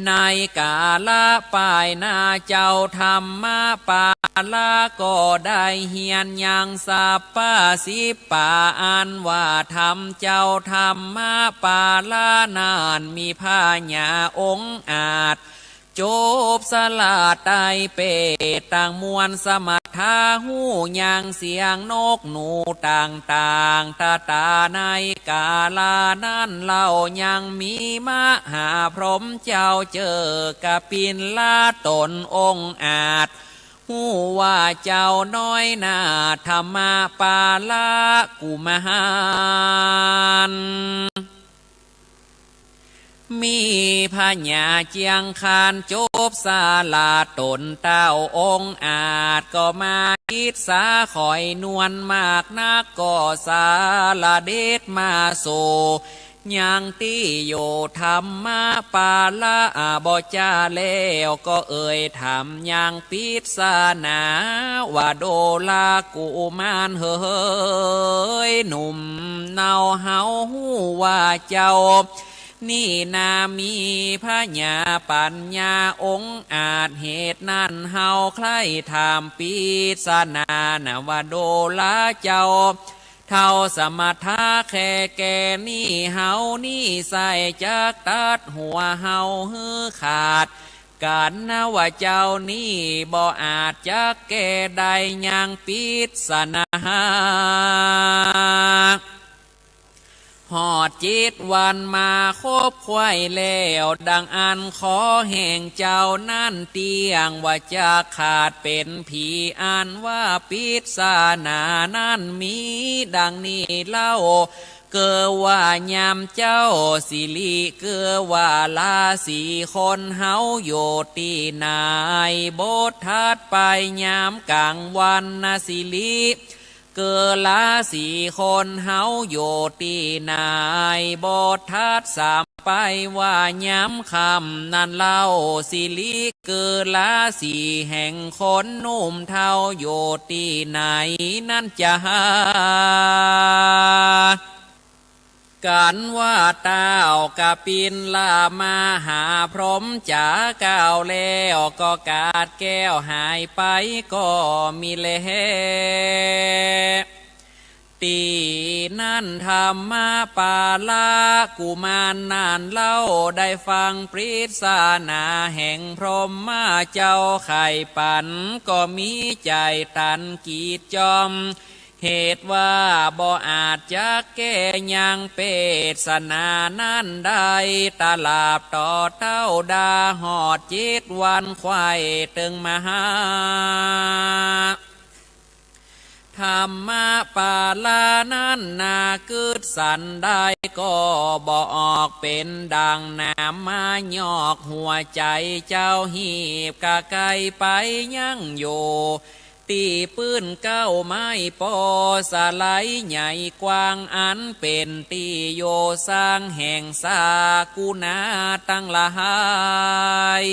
ในกาละปายนาเจ้าธรรมปาละก็ได้เฮียนยังสัพปะสิปาอันว่าธรรมเจ้าธรรมปาละนานมีพาญาองค์อาจจบสลาดได้เปตต่างมวลสมัทธาหูยังเสียงนกหนูต่างตาตาในกาลานั้นเล่ายังมีมหาพรหมเจ้าเจอกะปินลาตนองค์อาจหูว่าเจ้าน้อยนาธรรมปาละกุมารมีพญาเจียงคานจบสาลาตนเต้าองค์อาจก็มาอิดสาคอยนวลมากนักก็สาลาเดชมาโซยังตีโยธรรมปาละบ่จาแล้วก็เอ่ยธรรมยังปิศานาว่าโดลากุมารเฮ้ยหนุ่มเนาเฮาหูว่าเจ้านี่นามีพระญาปัญญาองค์อาจเหตุนั้นเฮาใครถามปิศานานะว่าโดลาเจ้าเท่าสมถะแค่แก่นี่เฮานี่ใส่จักตัดหัวเฮาฮือขาดกันนะว่าเจ้านี่บ่อาจจักแก่ได้ยังปิศานาหอดจิตวันมาคบควายแล้วดังอันขอแห่งเจ้านั่นเตียงว่าจะขาดเป็นผีอันว่าปิศานานั่นมีดังนี้เล่าเกอว่ายามเจ้าสิริเกอว่าลาสีคนเฮาโยตีนายโบสทัดไปยามกลางวันนะสิริเกิดลาสีคนเฮาโยตีนายบททัดสามไปว่าย้ำคำนั่นเล่าสิลิเกิดลาสีแห่งคนนุ่มเท่าโยตีไหนนั่นจะหากันว่าเต้ากะปินลามาหาพรหมจ๋าก้าวแล้วก็กาดแก้วหายไปก็มีเลตีนั่นธรรมปาละกุมารนานเล่าได้ฟังปริศานาแห่งพรหมมาเจ้าไข่ปันก็มีใจตันกีดจอมเหตุว่าบ่อาจจะแก้ยังเปศนานั้นได้ตลาบต่อเต้าดาหอดจิตวันควายตึงมหาธรรมปาลานั้นนาเกิดสันได้ก็บ่ออกเป็นดังน้ำมาหยอกหัวใจเจ้าหีบกะไกไปยังโยตีปืนเก้าไม้ปอสไลใหญ่กว้างอันเป็นตีโยสร้างแห่งสากุณาตั้งหลาย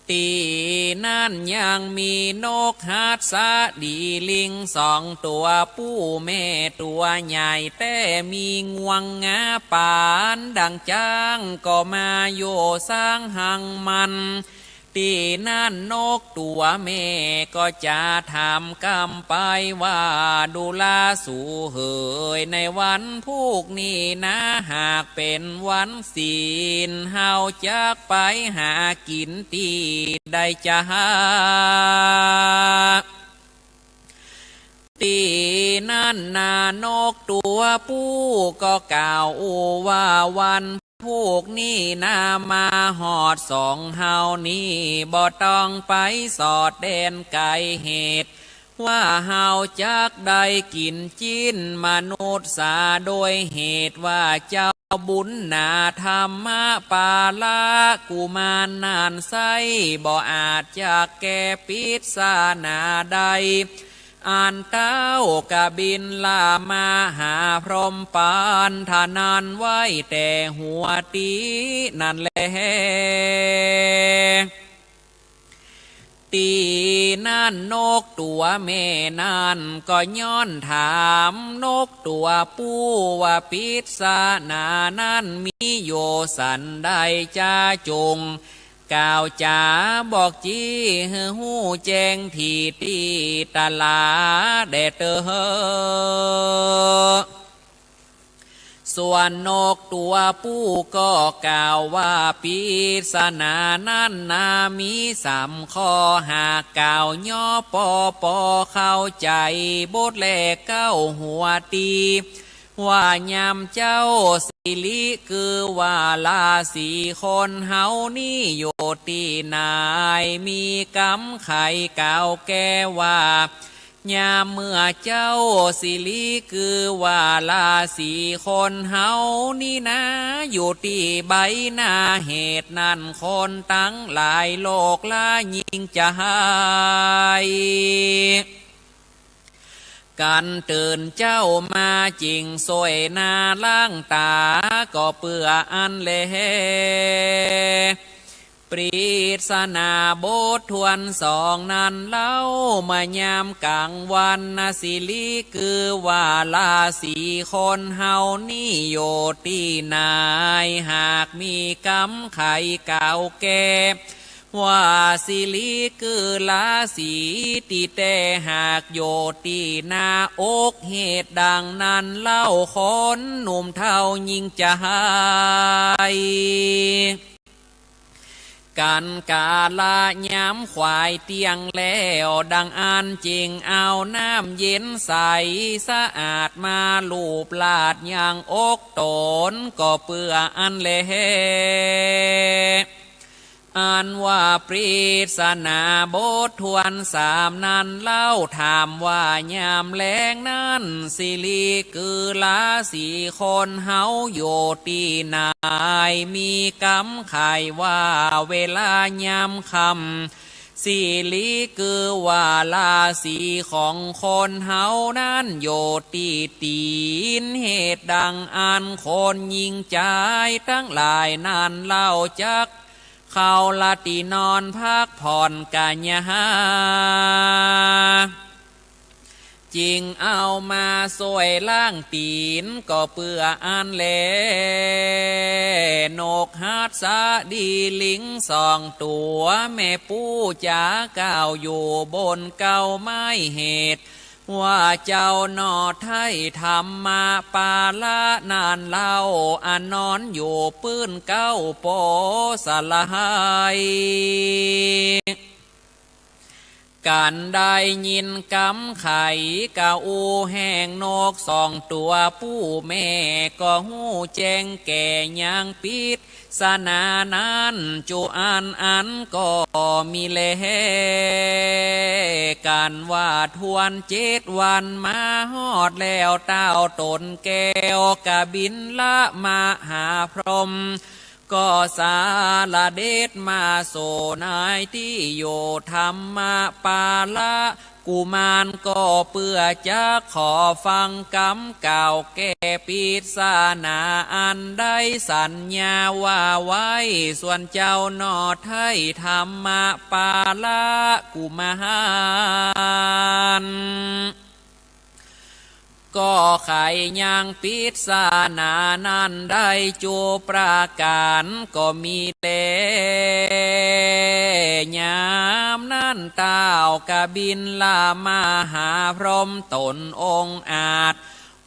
ตีนั่นยังมีนกฮัดสะดีลิงสองตัวผู้แม่ตัวใหญ่แต่มีงวงงาปานดังจ้างก็มาโยสร้างหังมันตีนั่นนกตัวแม่ก็จะทำกรรมไปว่าดูลาสู่เหยในวันพุกนี้นะหากเป็นวันศีลเฮาจักไปหากินตีได้จะหาตีนั่นนานกตัวผู้ก็กล่าวว่าวันพวกนี้นามาหอดสองเฮานี่บ่ต้องไปสอดแดนไกลเหตุว่าเฮาจักได้กินจิ้นมนุษย์สาโดยเหตุว่าเจ้าบุญนาธรรมปาละกุมารนานไสบ่อาจจะแก้ปิศานาใดอันเต้ากะบินลามาหาพรหมปานทานันไว้แต่หัวตีนั่นแหละ ตีนั่นนกตัวแม่นั่นก็ย้อนถามนกตัวผู้ว่าปิศานานั้นมีโยสันใดจ้าจงกล่าวจ๋าบอกจี้หูแจ้งทีตีตาลาแดเตอส่วนนกตัวผู้ก็กล่าวว่าปิศานานั้นนามี3 ข้อหากกล่าวย่อปอปอเข้าใจบทแลเก้าหัวตีว่ายามเจ้าสิลิคือว่าลาสีคนเฮานี่โยตีนายมีกำไข่เก่าแก่ว่ายามเมื่อเจ้าสิลิคือว่าลาสีคนเฮานี่นะอยู่ที่ใบหน้าเหตุนั้นคนตั้งหลายโลกละยิ่งจะหายกันตื่นเจ้ามาจริงสวยนาล่างตาก็เปื่ออันเลปรีศนาโบททวน2นั้นเล่ามายามกลางวันนาสิลิคือว่าลาสีคนเฮานี่โยตีนายหากมีกำไข่เก่าแก่ว่าสิลิคือลาสีตีแต่หากโยตีนาอกเหตุดังนั้นเล่าคนหนุ่มเท่ายิ่งจะหายกันกาลาย้ำควายเตียงแล้วดังอันจริงเอาน้ำเย็นใสสะอาดมาลูบลาดอย่างอกตนก็เปื่ออันเลอันว่าปรีศนาโบททวน3นั้นเล่าถามว่ายามแลงนั้นสิลิคือลาสีคนเฮาโยตีนายมีกำไข่ว่าเวลายามคำสิลิคือว่าลาสีของคนเฮานั้นโยตีตีนเหตุดังอันคนยิงใจทั้งหลายนั้นเล่าจักเขาละตีนอนพักผ่อนกันยาจริงเอามาสวยล่างตีนก็เปื่ออันเลนกฮัดสะดีลิง2 ตัวแม่ปู้จ๋าก้าวอยู่บนเก้าไม้เหตุว่าเจ้านอไทยธรรมาปาละนานเล่าอันนอนอยู่ปื้นเก้าโปสลายกันได้ยินกำไข่กะอูแห้งนก2 ตัวผู้แม่ก็หูแจ้งแก่ยังปิดสนานั้นจูอันก็มีเลกันว่าทวน7 วันมาฮอดแล้วเต้าตนแก้วกะบินละมาหาพรหมก็สาลเดชมาโสนายที่โยธรรมปาละกุมารก็เพื่อจะขอฟังกำเก่าแก่ปิศานาอันได้สัญญาว่าไว้ส่วนเจ้านอไทยธรรมปาละกุมารก็ไขยางปิศานานั้นได้จูประการก็มีเลยามนั้นเต้ากะบินลามาหาพรหมตนองค์อาจ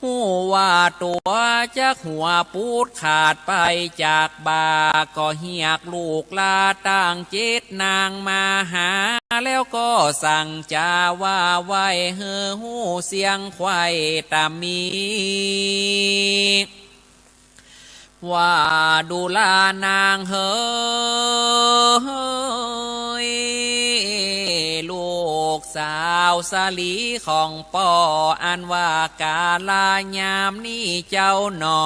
หูว่าตัวจักหัวปูดขาดไปจากบาก็เหียกลูกลาต่าง7 นางมาหาแล้วก็สั่งจาว่าไว้เฮือหูเสียงควายตามีว่าดูลานางเฮยลูกสาวสาลีของป่ออันว่ากาลายามนี้เจ้าหนอ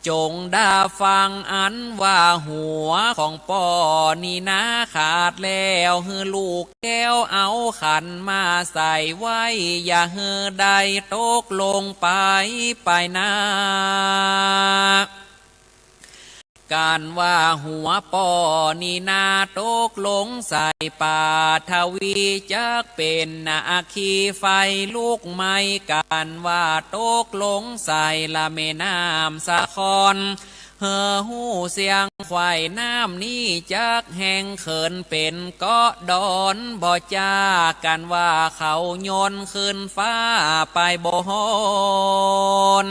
จงได้ฟังอันว่าหัวของป่อนี่นะขาดแล้วฮือลูกแก้วเอาขันมาใส่ไว้อย่าฮือใดตกลงไปนา การว่าหัวปอนีนาตกลงใส่ป่าทวีจักเป็นนาคีไฟลูกไม้การว่าตกลงใส่ละแม่น้ำสะคอนเฮอหูเสียงควายน้ำนี้จักแห่งเขินเป็นเกาะดอนบ่จ้ากันว่าเขาโยนขึ้นฟ้าไปบ่ฮอน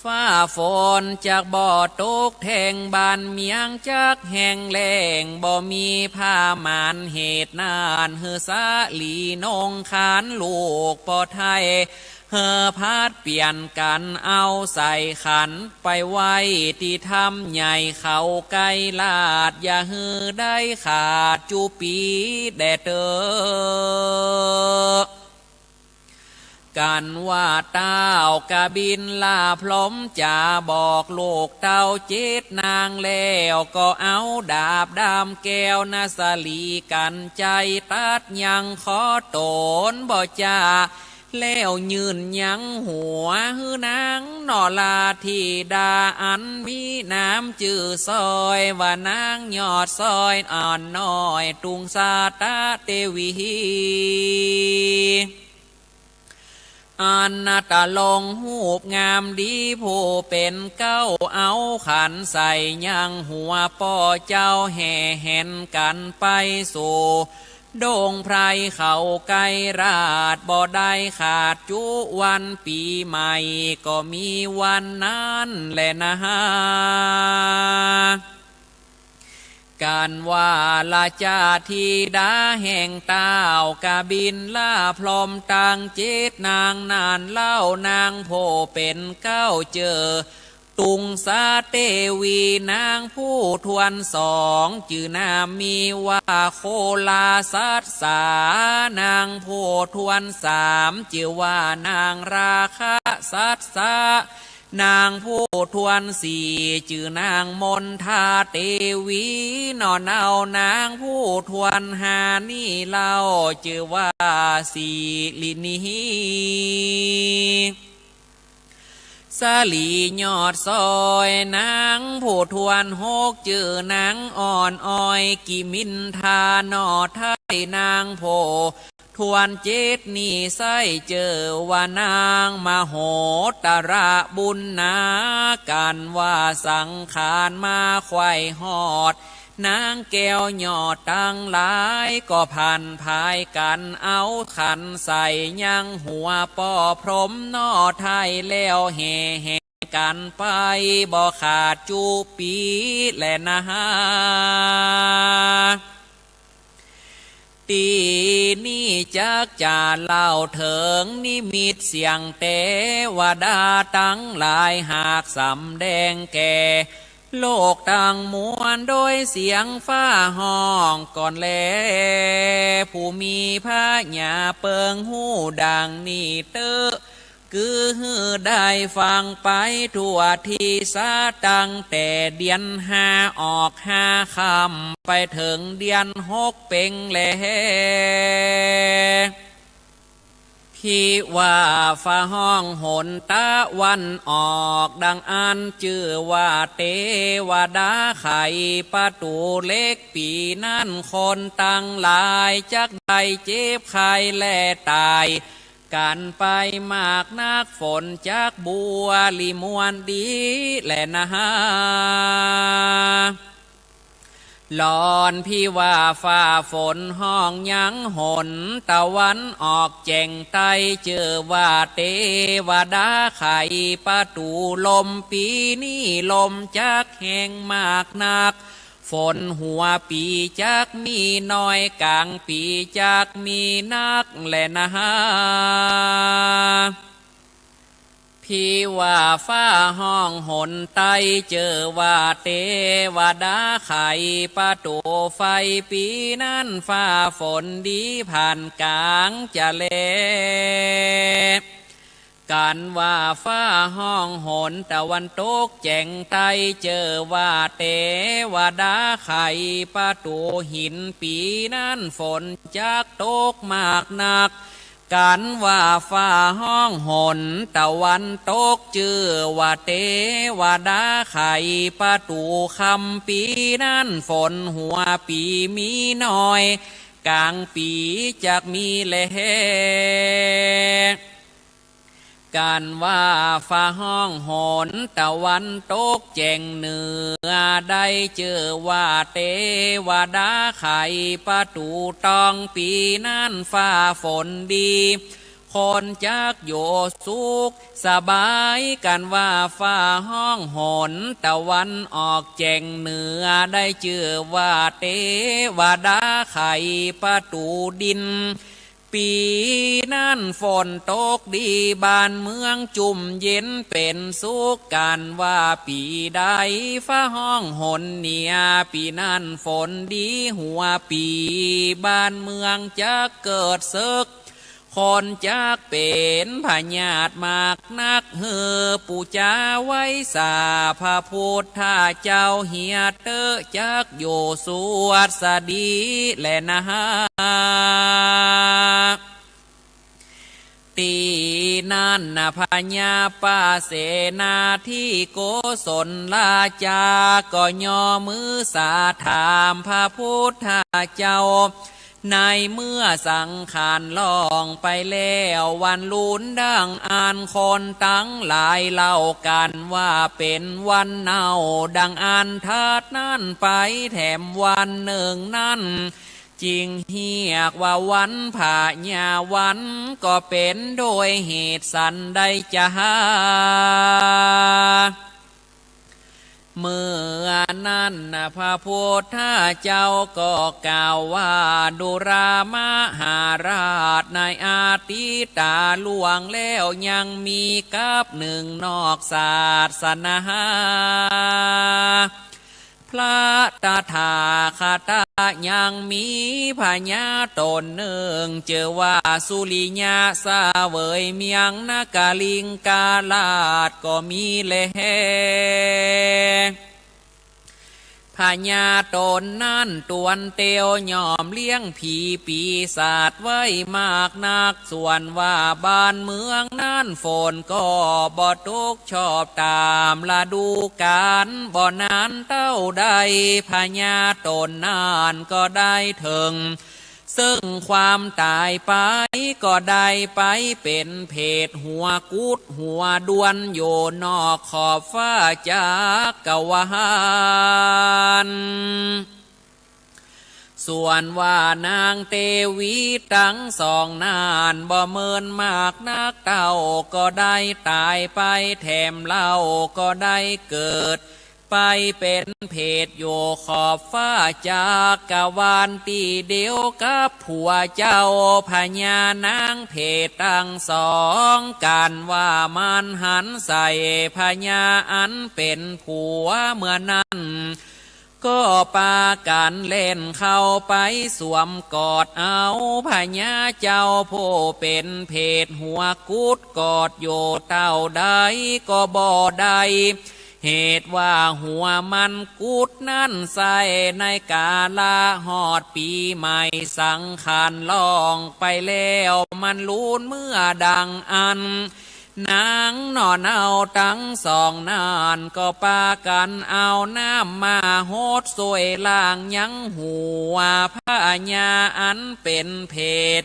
ฟ้าฝนจากบ่อตกแทงบานเมียงจากแห่งแรงบ่มีผ้ามานเหตุนานเฮือสาลีนงคานลูกปอไทยเฮอพาดเปลี่ยนกันเอาใส่ขันไปไว้ที่ทำใหญ่เขาไกลลาดอย่าฮือได้ขาดจูปีแดดเตอกันว่าเต้ากะบินลาพร้อมจะบอกโลกเต้าเจ็ดนางแล้วก็เอาดาบดามแก้วนาสลีกันใจตัดยังขอโตนบ่จ้าแล้วยืนยังหัวหือนางนอลาที่ดาอันมีน้ำจือซอยว่านางยอดซอยอ่อนน้อยตุงสาตาเตวีอันนาตาลงหูบงามดีผู้เป็นเก้าเอาขันใส่ยังหัวป่อเจ้าแห่แห่นกันไปสู่โด่งไพรเขาไกลราดบ่ได้ขาดจุวันปีใหม่ก็มีวันนั้นแหละนะฮะการว่าลาจาทีดาแห่งเต้ากะบินล่าพร้อมตังเจ็ดนางนานเล่านางโพเป็นเก้าเจอตุงสาเตวีนางผู้ทวนสองจื่อนามีว่าโคลาสัตสานางผู้ทวนสามจื่อว่านางราคะสัตสานางผู้ทวนสี่จื่อนางมนทาเตวีนอนเอานางผู้ทวนหานี่เล่าจื่อว่าสีลินีสาลียอดซอยนางผู้ทวนหกจื่อนางอ่อนอ้อยกิมินทานอไทยนางโพทวนเจ็ดนี่ไส้เจอว่านางมโหตระบุญนากันว่าสังขารมาไขว้หอดนางแก้วยอดตั้งหลายก็พันพายกันเอาขันใส่ยังหัวป่อพรมนอไทยแล้วแห่กันไปบ่ขาดจูปีแลนะฮะตีนี่จักจะเล่าเถิงนิมิตเสียงเตวดาตั้งหลายหากสำแดงแก่โลกตั้งมวลโดยเสียงฟ้าห้องก่อนแลผู้มีพระญาเปิงหูดังนี่เตอคือได้ฟังไปทั่วที่สาตั้งแต่เดือนห้าออกห้าคำไปถึงเดือนหกเป่งแลพี่ว่าฟ้าห้องหนตะวันออกดังอันชื่อว่าเทวดาไขประตูเล็กปีนั่นคนตั้งหลายจักได้เจ็บไข้และตายกันไปมากนักฝนจากบัวลิมวนดีแลนะฮะหลอนพี่ว่าฟ้าฝนห้องยังหนตะวันออกแจ่งใต้เจอว่าเทวดาไขประตูลมปีนี้ลมจักแห่งมากนักฝนหัวปีจักมีน้อยกลางปีจักมีนักแลนะฮะพี่ว่าฟ้าห้องหนใต้เจอว่าเทวดาไขประตูไฟปีนั้นฟ้าฝนดีผ่านกลางจะเลกันว่าฟ้าห้องหนตะวันตกแจ่งใต้เจอว่าเทวดาไขประตูหินปีนั้นฝนจักตกมากนัก กันว่าฟ้าห้องหนตะวันตกจื้อว่าเทวดาไข่ประตูคำปีนั้นฝนหัวปีมีน้อยกลางปีจากมีแลการว่าฟ้าห้องหนตะวันตกแจ่งเหนือได้เจอว่าเทวดาไข่ประตูตองปีนั้นฟ้าฝนดีคนจักโยสุขสบายกันว่าฟ้าห้องหนตะวันออกแจ่งเหนือได้เจอว่าเทวดาไข่ประตูดินปีนั้นฝนตกดีบ้านเมืองจุ่มเย็นเป็นสุขกันว่าปีใดฟ้าห้องหนเนี่ยปีนั้นฝนดีหัวปีบ้านเมืองจะเกิดศึกคนจักเป็นพญาติมากนักเฮอปู่จาไว้สาพระพุทธเจ้าเฮียเตอจักโยสวดสดีแลนะตีนั่นนะพญาป้าเสนาที่โกศลลาจาก็ย่อมือสาถามพระพุทธเจ้าในเมื่อสังขารล่องไปแล้ววันลุ้นดังอ่านคนตั้งหลายเล่ากันว่าเป็นวันเน่าดังอ่านทัดนั่นไปแถมวันหนึ่งนั่นจริงเฮียกว่าวันผาญาวันก็เป็นโดยเหตุสันใดจะหาเมื่อนั้นพระพุทธเจ้าก็กล่าวว่าดุรามหาราชในอาทิตาล่วงแล้วยังมีกับหนึ่งนอกศาสนาพระตถาคตยังมีพญาตนหนึ่งเจอว่าสุริยาสาเวยเมียงนากาลิงกาลาดก็มีแลพญาตนนั่นตวนเตียวยอมเลี้ยงผีปีศาจไว้มากนักส่วนว่าบ้านเมืองนั่นฝนก็บ่ตกชอบตามฤดูกาลบ่นานเต้าใดพญาตนนั่นก็ได้ถึงซึ่งความตายไปก็ได้ไปเป็นเพศหัวกุดหัวดวนโยนอกขอบฟ้าจากกวาลส่วนว่านางเทวีทั้งสองนานบ่เมินมากนักเต่าก็ได้ตายไปแถมเล่าก็ได้เกิดไปเป็นเพศโยขอบฟ้าจากกวาลตีเดียวกับผัวเจ้าพญานางเพศทั้งสองกันว่ามันหันใส่พญาอันเป็นผัวเมื่อนั้นก็ปากันเล่นเข้าไปสวมกอดเอาพญาเจ้าผู้เป็นเพศหัวกุดกอดโยเต้าใดก็บ่ได้เหตุว่าหัวมันกุดนั่นใส่ในกาลาหอดปีใหม่สังขารล่องไปแล้วมันลุ้นเมื่อดังอันนางนอนเอาทั้งสองนานก็ปากันเอาน้ำมาโหดสวยล่างยังหัวพระญาอันเป็นเพศ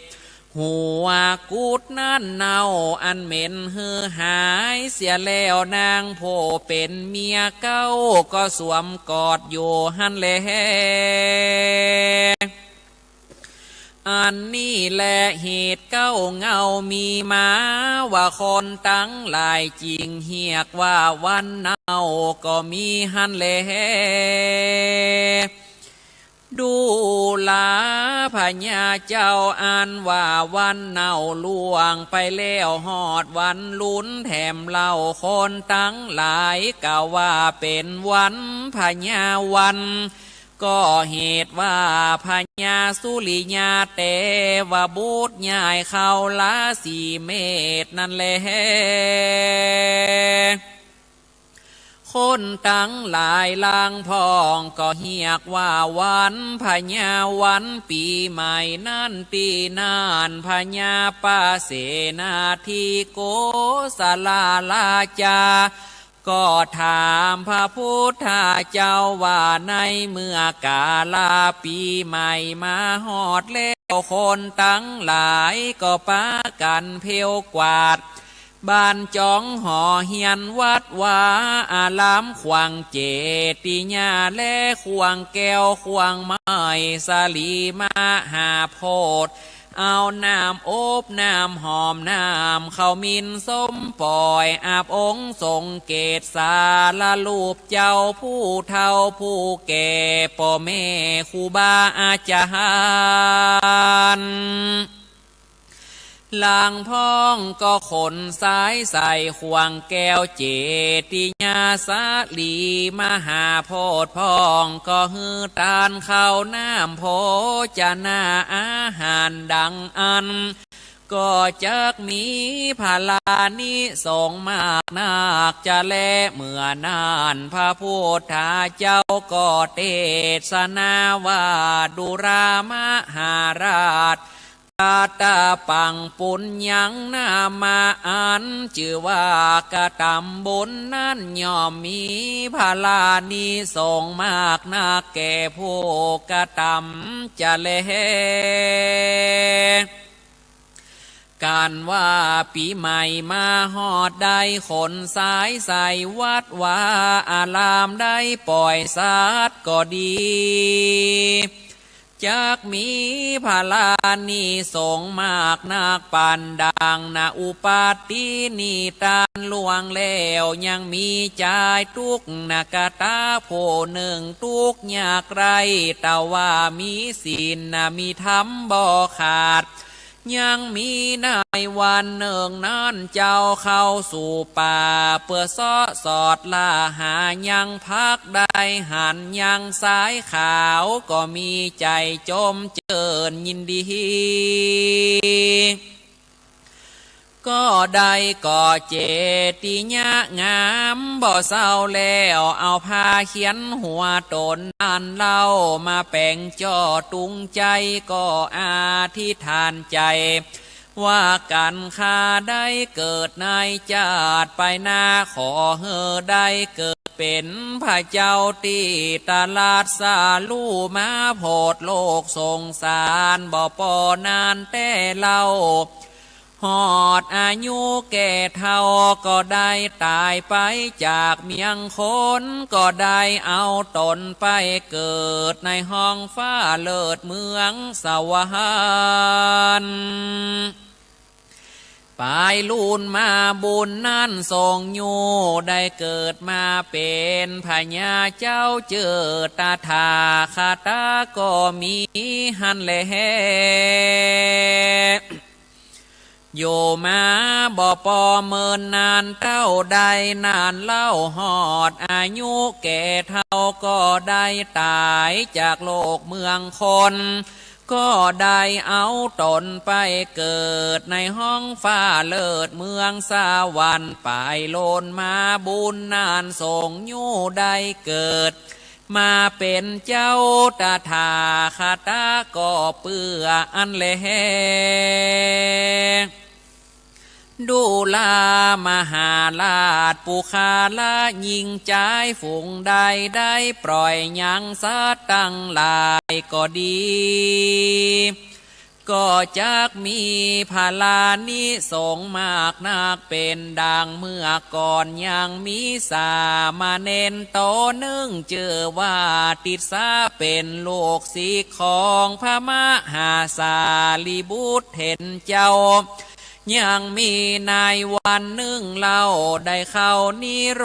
หัวกุดนั่นเน่าอันเหม็นหือหายเสียแล้วนางโพเป็นเมียเก้าก็สวมกอดอยู่หันแลอันนี้แหละเหตุเก้าเงามีมาว่าคนตั้งหลายจริงเฮียกว่าวันเน่าก็มีหันแลดูลาพญาเจ้าอันว่าวันเน่าล่วงไปแล้วหอดวันลุ้นแถมเล่าคนตั้งหลายกล่าวว่าเป็นวันพญาวันก็เหตุว่าพญาสุริยาเตวบุตรใหญ่เขาลาสีเมตรนั่นแหละค คนตั้งหลายลางพองก็เฮียกว่าวันพญาวันปีใหม่นั่นตีนานพญาป้าเสนาทีโกสลาลาจาก็ถามพระพุทธเจ้าว่าในเมื่อกาลาปีใหม่มาฮอดแล้วคนตั้งหลายก็ปากันเพลวกวาดบ้านจ้องหอเฮียนวัดวาอารามขวางเจติญาและขวางแก้วขวางไม้สาลีมาหาโพดเอาน้ำอบน้ำหอมน้ำข้าวมินส้มปล่อยอาบองค์ทรงเกศสาละลูบเจ้าผู้เฒ่าผู้แก่พ่อแม่ครูบาอาจารย์ลางพ้องก็ขนสายใส่ขวางแก้วเจติญาสาลีมหาโพธพองก็ฮือตานข้าวน้ำโพจะนาอาหารดังอันก็จักมีพาลานิสงมากนักจะแลเมื่อนานพระพุทธเจ้าก็เทศนาว่าดุรามหาราชตาปังปุญญังนามาอันชื่อว่ากะตำบุญนั้นย่อมมีพาลานิสงมากนักแก่ผู้กะตำจะเลการว่าปีใหม่มาฮอดได้ขนสายใส่วัดว่าอารามได้ปล่อยสัตว์ก็ดีจักมีพาลานิสงมากนักปานดังนาอุปาตินิตานลวงแล้วยังมีใจทุกนากาตาโพหนึ่งทุกยากไรแต่ว่ามีศีลมีธรรมบ่ขาดยังมีในวันหนึ่งนั้นเจ้าเข้าสู่ป่าเพื่อสอดล่าหายังพักได้หันยังสายขาวก็มีใจจมเจิญยินดีก็ได้ก่อเจติญางามบ่เศร้าแล้วเอาผ้าเขียนหัวตนอันเล่ามาแป่งจ่อตุงใจก็อธิษฐานใจว่ากันข้าได้เกิดในชาติไปหน้าขอเฮอได้เกิดเป็นพระเจ้าตีตลาดสาลูมาโพดโลกสงสารบ่ปอนานแต่เล่าหอดอายุแก่เท่าก็ได้ตายไปจากเมียงคนก็ได้เอาตนไปเกิดในห้องฟ้าเลิศเมืองสวรรค์ปลายลูนมาบุญนั่นทรงอยู่ได้เกิดมาเป็นพญาเจ้าเจอตาถาคาตาก็มีหันแลโยมาบ่ปอเมินนานเท่าใดนานเล่าหอดอายุแก่เท่าก็ได้ตายจากโลกเมืองคนก็ได้เอาตนไปเกิดในห้องฟ้าเลิศเมืองสวรรค์ปลายโลนมาบุญนานทรงอยู่ได้เกิดมาเป็นเจ้าตาถาคาตาก็เปื้ออันเลดูลามหาลาดปุคาละยิงใจฝูงใดได้ปล่อยยังสัตว์ตั้งหลายก็ดีก็จักมีพาลานิสงมากนักเป็นดังเมื่อก่อนยังมีสามาเน้นโตนึ่งเจอว่าติดสาเป็นโลกสีของพระมหาสาลีบุตรเห็นเจ้ายังมีในวันหนึ่งเล่าได้เข้านิโร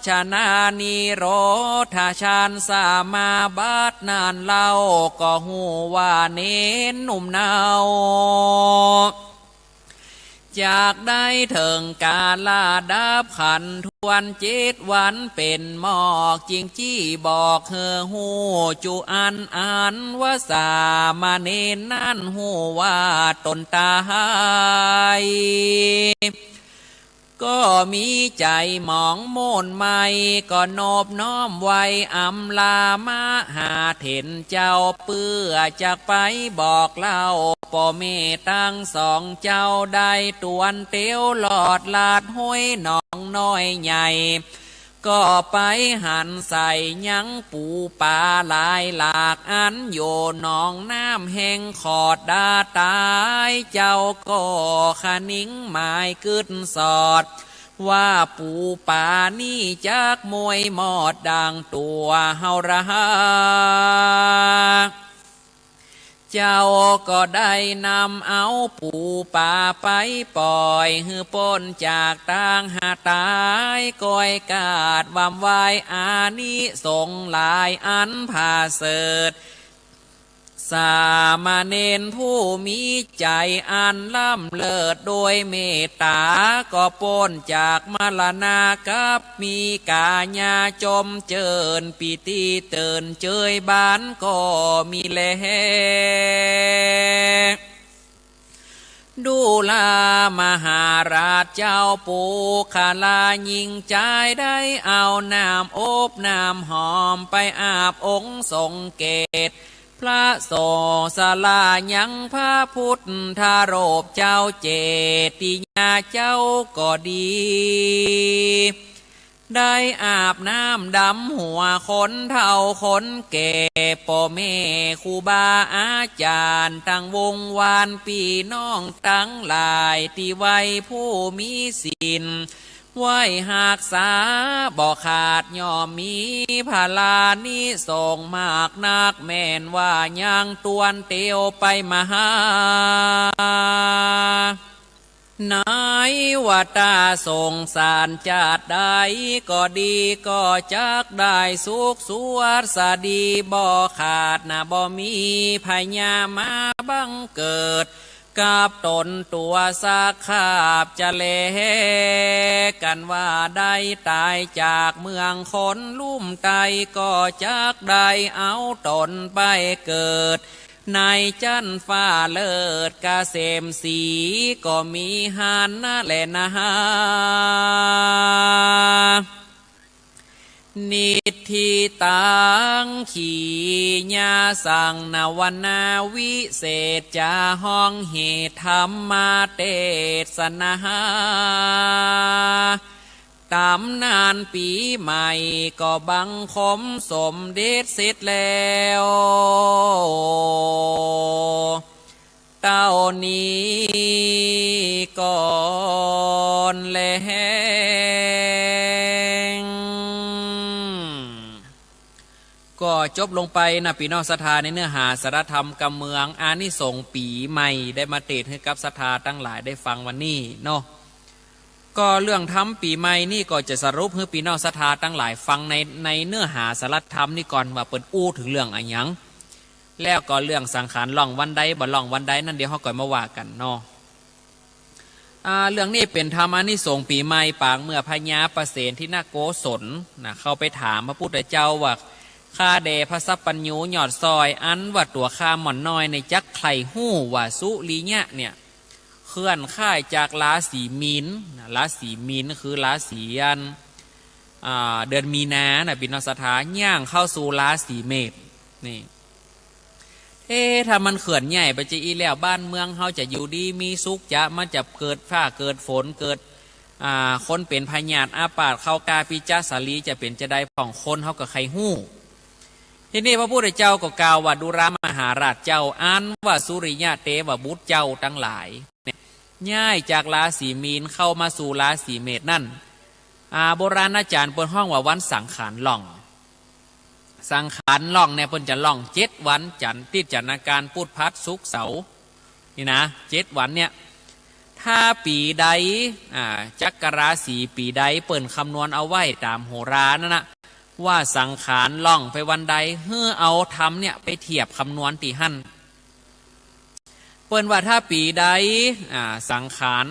ชนานิโรธาชานสามาบาทนานเล่าก็หูว่าเน้นหนุ่มเนาจากได้ถึงกาลาดับขันทวน7 วันเป็นหมอกจริงจี้บอกเฮอหูจุอันว่าสามาเนนนั่นหูว่าตนตาย ก็มีใจหมองโมนไม่ก็โนบน้อมไว้อำลามาหาเถนเจ้าเปื้อจากไปบอกเล่าป่อเมตั้งสองเจ้าได้ตวนเตียวหลอดลาดห้อยหนองน้อยใหญ่ก็ไปหันใส่ยังปูปลาหลายหลากอันโยหนองน้ำแห้งขอดดาตายเจ้าก็ขนิ่งหมายกึดสอดว่าปูปลานี่จากมวยหมอดดังตัวเฮาระหาเจ้าก็ได้นำเอาปูป่าไปปล่อยฮือป้นจากต่างหาตายก้อยกาดวำไว้อานิสงส์หลายอันผ่าเสดสามเณรผู้มีใจอันล่ำเลิศโดยเมตตาก็ป้นจากมรณากับมีกาญาจมเจิญปีติเตือนเจยบ้านก็มีแลดูลามหาราชเจ้าปูคาลายิงใจได้เอาน้ำอบน้ำหอมไปอาบองค์ทรงเกตพระโสสลายังพระพุทธโรปเจ้าเจติญาเจ้าก็ดีได้อาบน้ำดำหัวคนเฒ่าคนแก่ป่อแม่ครูบาอาจารย์ตั้งวงวานปีน้องตั้งหลายที่ไว้ผู้มีศีลไหวหากษาบ่ขาดย่อมมีพาลานิส่งมากนักแม่นว่ายังตวนเตียวไปมาหานายว่าตาสงสารจาดได้ก็ดีก็จักได้สุขสวดสดีบ่ขาดนะบ่มีพญามาบังเกิดกับตนตัวสักขาบจะเลกันว่าได้ตายจากเมืองคนลุ่มไตก็จักได้เอาตนไปเกิดในจันฟ้าเลิศกาเสมสีก็มีหานนะแลนะฮานิธิตังขีญาสังนวนาวิเศษจาห้องเหตุธรรมาเทศนาตำนานปีใหม่ก็บังคมสมเด็จเสร็จแล้วเต้านี้ก่อนแล้วก็จบลงไปนะพี่น้องศรัทธาในเนื้อหาสารธรรมกำเมืองอานิสงส์ปีใหม่ได้มาเทศน์ให้กับศรัทธาตั้งหลายได้ฟังวันนี้เนาะก็เรื่องทำปีใหม่นี่ก็จะสรุปให้พี่น้องศรัทธาตั้งหลายฟังในเนื้อหาสารธรรมนี่ก่อนว่าเปิดอู้ถึงเรื่องอะไรยังแล้วก็เรื่องสังขารล่องวันใดบ่ล่องวันใดนั่นเดี๋ยวเขาก่อนมาว่ากันเนาะเรื่องนี้เป็นธรรมอานิสงส์ปีใหม่ปางเมื่อพญาประเสนที่นาโกศลนะเข้าไปถามพระพุทธเจ้าว่าข้าเดพระสัพปัญญูหยอดซอยอันว่าตัวข้าหม่อนน้อยในจักไข่หู้ว่าสุลีเนี่ยเคลื่อนค่ายจากราศีมีนราศีมีนคือราศีเดือนมีนาบินสถาย่างเข้าสู่ราศีเมษนี่ถ้ามันเขื่อนใหญ่ไปจะอีแล้วบ้านเมืองเขาจะอยู่ดีมีสุขจะมันจะเกิดฟ้าเกิดฝนเกิดคนเป็นพญาติอาปาดเข้ากาปิจาสาลีจะเป็นจะได้ผ่องคนเขากับใครหู้ทีนี้พระพุทธเจ้าก็กล่าวว่าดุรามหาราชเจ้าอันว่าสุริยะเตวบุตรเจ้าทั้งหลายย้ายจากราศีมีนเข้ามาสู่ราศีเมษนั่นโบราณอาจารย์เปิดห้องว่าวันสังขารล่องสังขารล่องเนี่ยเพิ่นจะล่อง7 วันจันทร์ติดจันทร์อาการพุธพัดศุกร์เสาร์นี่นะ7 วันเนี่ยถ้าปีใดจักรราศีปีใดเปิ่นคำนวณเอาไว้ตามโหรานั่นนะว่าสังขารล่องไปวันใดเพื่อเอาทำเนี่ยไปเทียบคำนวณตีหั่นเปิ้นว่าถ้าปีใดสังขาร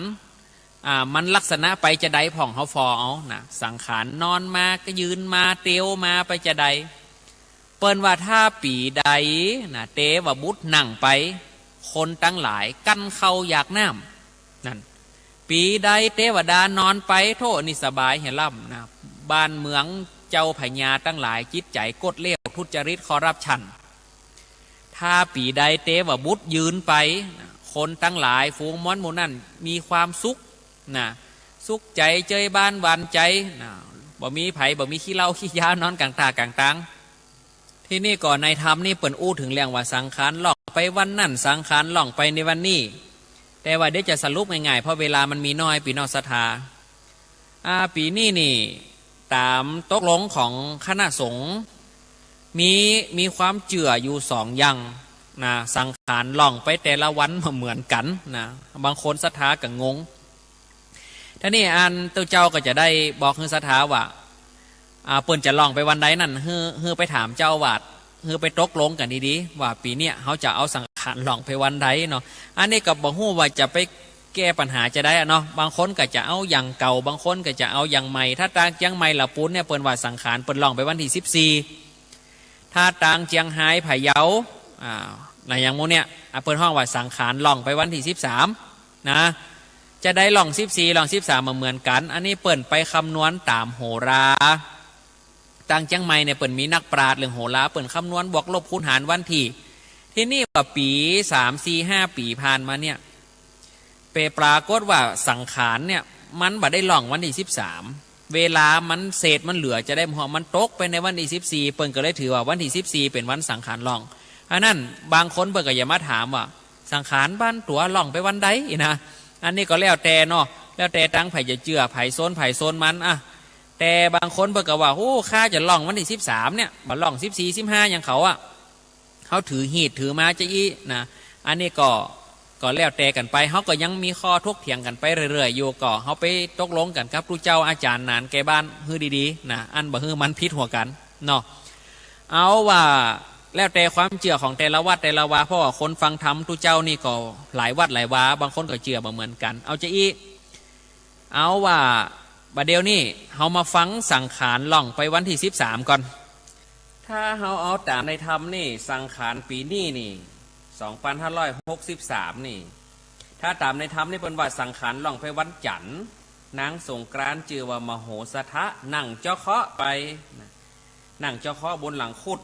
มันลักษณะไปจะใดผ่องเขาฟอเอานะสังขารนอนมาก็ยืนมาเตียวมาไปจะใดเปิ้นว่าถ้าปีใดนะเตวบุตรนั่งไปคนตั้งหลายกั้นเข้าอยากน้ำนั่น ปีใดเทวดานอนไปโทษนิสบายเห็นล่ำนะบ้านเมืองเจ้าพญาตั้งหลายจิตใจกดเลี้ยวทุจริตคอร์รัปชันถ้าปีใดเทวบุตรยืนไปคนตั้งหลายฝูงม้อนหมู่นั่นมีความสุขนะสุขใจเจยบ้านหวานใจนะบ่มีไผบ่มีขี้เหล้าขี้ยานอนกลางตากลางตังที่นี่ก่อนในธรรมนี่เปิ่นอู้ถึงเรื่องว่าสังขารล่องไปวันนั่นสังขารล่องไปในวันนี้แต่ว่าเดี๋ยวจะสรุปง่ายๆเพราะเวลามันมีน้อยปีนอกศรัทธาปีนี้นี่ตามตกลงของคณะสงฆ์มีความเจืออยู่สองอย่างนะสังขารล่องไปแต่ละวันเหมือนกันนะบางคนศรัทธาก็งงท่านี่อันตัวเจ้าก็จะได้บอกให้ศรัทธาว่าเปิ้นจะล่องไปวันใดนั่นเฮือไปถามเจ้าวาดเฮือไปตกลงกันดีๆว่าปีเนี้ยเขาจะเอาสังขารล่องไปวันใดเนาะอันนี้ก็บอกฮู้ว่าจะไปแก้ปัญหาจะได้เนาะบางคนก็จะเอาอย่างเก่าบางคนก็จะเอาอย่างใหม่ถ้าต่างเจียงใหม่ละปูนเนี่ยเปิ้นว่าสังขารเปิ้นล่องไปวันที่14ถ้าต่างเจียงไฮ้ไผ่เยาในอย่างโมเนี่ยเปิ้นห้องว่าสังขารล่องไปวันที่13นะจะได้ล่อง14ล่อง13มาเหมือนกันอันนี้เปิ้นไปคำนวณตามโหราต่างเจียงใหม่เนี่ยเปิ้นมีนักปราชญ์เรื่องโหราเปิ้นคำนวณบวกลบคูณหารวันที่นี่ว่าปี3 4 5ปีผ่านมาเนี่ยเปปรากฏว่าสังขารเนี่ยมันบ่ได้ล่องวันที่13เวลามันเศษมันเหลือจะได้พอมันตกไปในวันที่14เปิ้นก็เลยถือว่าวันที่14เป็นวันสังขารล่องอันนั้นบางคนเปิ้นก็อย่ามาถามว่าสังขารบ้านตัวล่องไปวันใดนะอันนี้ก็แล้วแต่เนาะแล้วแต่ตั้งไผจะเจือไผโซนมันแต่บางคนเปิ้นก็ว่าโอ้ข้าจะล่องวันที่13เนี่ยบ่ล่อง14 15อย่างเขาเขาถือหีดถือมาจะอีนะอันนี้ก็แล้วแต่กันไปเขาก็ยังมีข้อทกเถียงกันไปเรื่อยๆอยู่ก็เขาไปตกลงกันครับครูเจ้าอาจารย์นานแกบ้านฮือดีๆนะอันบ่ฮือมันพิษหัวกันเนาะเอาว่าแล้วแต่ความเชื่อของแต่ละวัดแต่ละวาเพราะว่าคนฟังธรรมครูเจ้านี่ก็หลายวัดหลายวาบางคนก็เชื่อบ่เหมือนกันเอาจะอีเอาว่าบัดเดียวนี่เขามาฟังสังขารล่องไปวันที่13ก่อนถ้าเขาเอาตามในธรรมนี่สังขารปีนี้นี่2563นี่ถ้าตามในธรรมนี่เป็นว่าสังขารล่องไปวันจันทร์นางสงกรานต์ชื่อว่ามโหสถะนั่งเจ้าเคาะไปนั่งเจ้าเคาะบนหลังคุด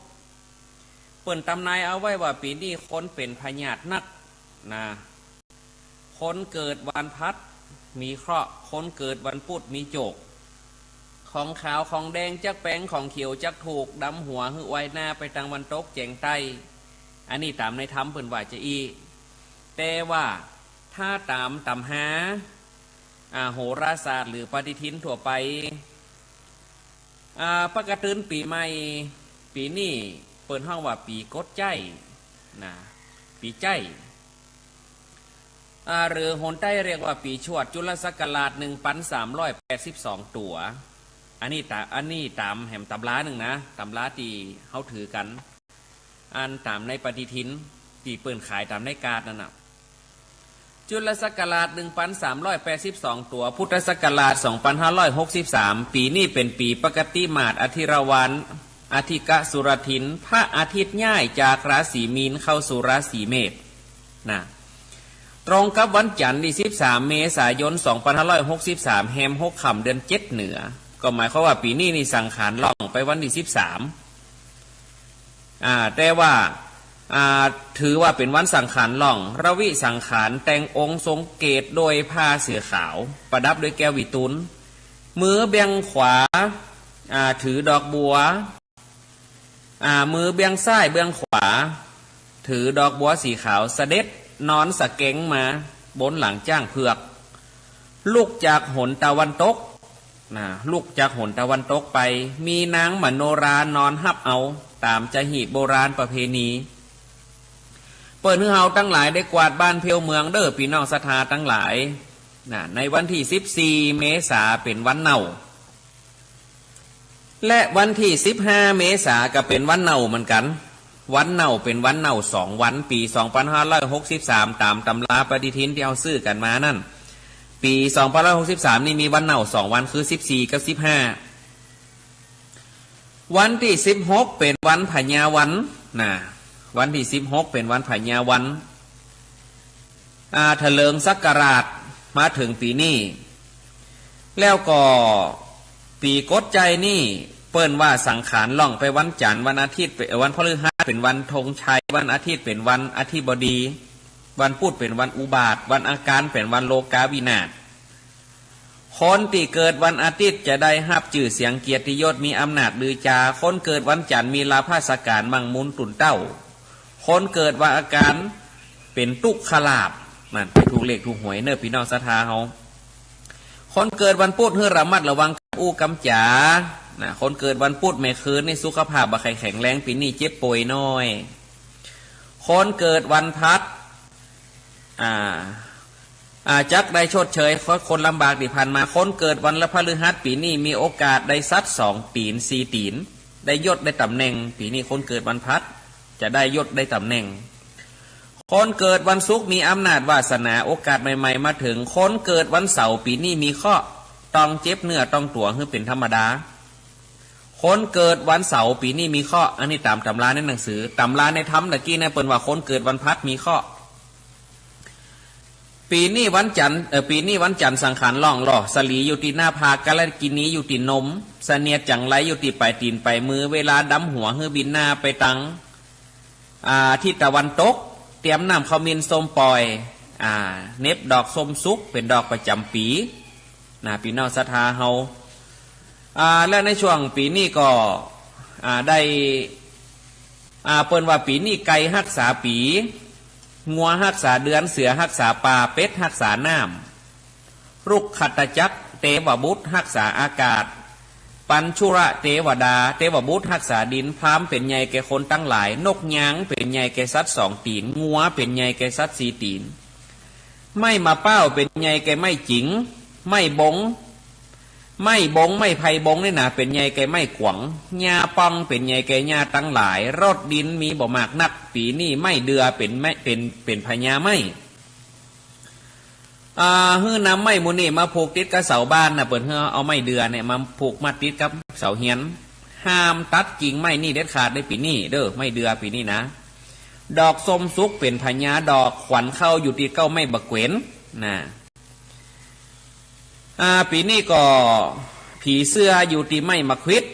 เปิ่นตำนายเอาไว้ว่าปีนี้คนเป็นพญาตินักนะคนเกิดวันพัดมีเคราะห์คนเกิดวันพุธมีโจกของขาวของแดงจักแป้งของเขียวจักถูกดำหัวหือไว้หน้าไปทางวันตกแจงใต้อันนี้ตามในธรรมเพิ่นว่าจะอีแต่ว่าถ้าตามตำหาโหราศาสตร์หรือปฏิทินทั่วไปปกติปีใหม่ปีนี้เปิดห้องว่าปีกดใจนะปีใจหรือโหนใต้เรียกว่าปีชวดจุลศักราช1382ตัวอันนี้ตามแหมตำราหนึ่งนะตำราที่เขาถือกันอันตามในปฏิทินที่เปิ่นขายตามในการนั่นน่ะจุลศักราช1382ตัวพุทธศักราช2563ปีนี้เป็นปีปกติมาศอธิรวันอธิกะสุรทินพระอาทิตย์ย้ายจากราศีมีนเข้าสู่ราศีเมษนะตรงกับวันจันทร์ที่13เมษายน2563แฮม6ค่ำเดือน7เหนือก็หมายความว่าปีนี้นี่สังขารล่องไปวันที่13แต่ว่าถือว่าเป็นวันสังขารล่องระวิสังขารแต่งองค์ทรงเกตโดยผ้าเสือขาวประดับด้วยแก้ววิตุลมือเบียงขวาถือดอกบัวมือเบียงซ้ายเบียงขวาถือดอกบัวสีขาวเสด็จนอนสะเก๋งมาบนหลังจ้างเผือกลุกจากหนตะวันตกลุกจากหนตะวันตกไปมีนางมโนรานอนฮับเอาตามจหีโบราณประเพณีเปิดให้เฮาตั้งหลายได้กวาดบ้านเพียวเมืองเด้อพี่น้องศรัทธาตั้งหลายในวันที่14เมษาเป็นวันเน่าและวันที่15เมษาก็เป็นวันเน่าเหมือนกันวันเน่าเป็นวันเน่า2วันปี2563ตามตำราปฏิทินที่เอาซื้อกันมานั่นปี2563นี่มีวันเน่า2วันคือ14กับ15วันที่16เป็นวันพญาวันวันที่16เป็นวันพญาวันเถลิงศักราช มาถึงปีนี้แล้วก็ปีกดใจนี่เปิ้นว่าสังขารล่องไปวันจันทร์วันอาทิตย์เป็นวันพฤหัสเป็นวันธงชัยวันอาทิตย์เป็นวันอธิบดีวันพุธเป็นวันอุบาทวันอังคารเป็นวันโลกาวินาศคนที่เกิดวันอาทิตย์จะได้รับชื่อเสียงเกียรติยศมีอำนาจลือจาคนเกิดวันจันทร์มีลาภสการมั่งมุนตุนเต้าคนเกิดวันอังคารเป็นตุกขลาบนั่นไปถูกเลขถูกหวยเนอพี่น้องศรัทธาเฮาคนเกิดวันพุธให้ระมัดระวังอู้กำจ๋าคนเกิดวันพุธไม่คืนในสุขภาพบ่แข็งแรงปีนี้เจ็บป่วยน้อยคนเกิดวันพัดจักได้ชดเชยคนลำบากที่ผ่านมาคนเกิดวันละพฤหัสปีนี้มีโอกาสได้ซัด2 ตีน 4 ตีนได้ยศได้ตำแหน่งปีนี้คนเกิดวันพัดจะได้ยศได้ตำแหน่งคนเกิดวันศุกร์มีอำนาจวาสนาโอกาสใหม่ๆมาถึงคนเกิดวันเสาร์ปีนี้มีข้อต้องเจ็บเนื้อต้องตัวคือเป็นธรรมดาคนเกิดวันเสาร์ปีนี้มีข้ออันนี้ตามตำราในหนังสือตำราในธรรมตะกี้ในเปิ้นว่าคนเกิดวันพัดมีข้อปีนี้วันจันทร์ปีนี้วันจันทร์สังขารล่องหล่อสลีอยู่ที่หน้าผากกาลกินีอยู่ที่นมเสนียดจังไรอยู่ที่ปลายตีนปลายมือเวลาดำหัวเฮือบินหน้าไปตังที่ตะวันตกเตรียมน้ำขมิ้นส้มปล่อยเน็บดอกส้มซุกเป็นดอกประจำปีปีน้องศรัทธาเฮาและในช่วงปีนี้ก็ได้เปิ้นว่าปีนี้ไก่รักษาปีงัวรักษาเดือนเสือรักษาปลาเป็ดรักษาน้ำรุกขัตจักรเทวบุตรรักษาอากาศปัญชุระเทวดาเทวบุตรรักษาดินพรามเป็นใหญ่แก่คนตั้งหลายนกยางเป็นใหญ่แก่สัตว์2 ตีนงัวเป็นใหญ่แก่สัตว์4 ตีนไม่มาเป้าเป็นใหญ่แก่ไม่จิงไม่บงไม่ไผ่บงนี่นะเป็นใหญ่แก่ไม่ขวางหญ้าปองเป็นใหญ่แก่หญ้าตั้งหลายรถดินมีบ่มากนักปีนี้ไม่เดือเป็นพญาไม่ฮื้อนำไม้มูนี่มาผูกติดกับเสาบ้านเปิดเฮือเอาไม้เดือเนี่ยมาผูกมาติดกับเสาเฮียนห้ามตัดกิ่งไม้นี่เด็ดขาดได้ปีนี้เด้อไม่เดือปีนี้นะดอกส้มซุกเป็นพญาดอกขวัญเข้าอยู่ที่เก้าไม้บะเกวนปีนี้ก็ผีเสื้ออยู่ที่ไม้มะควิด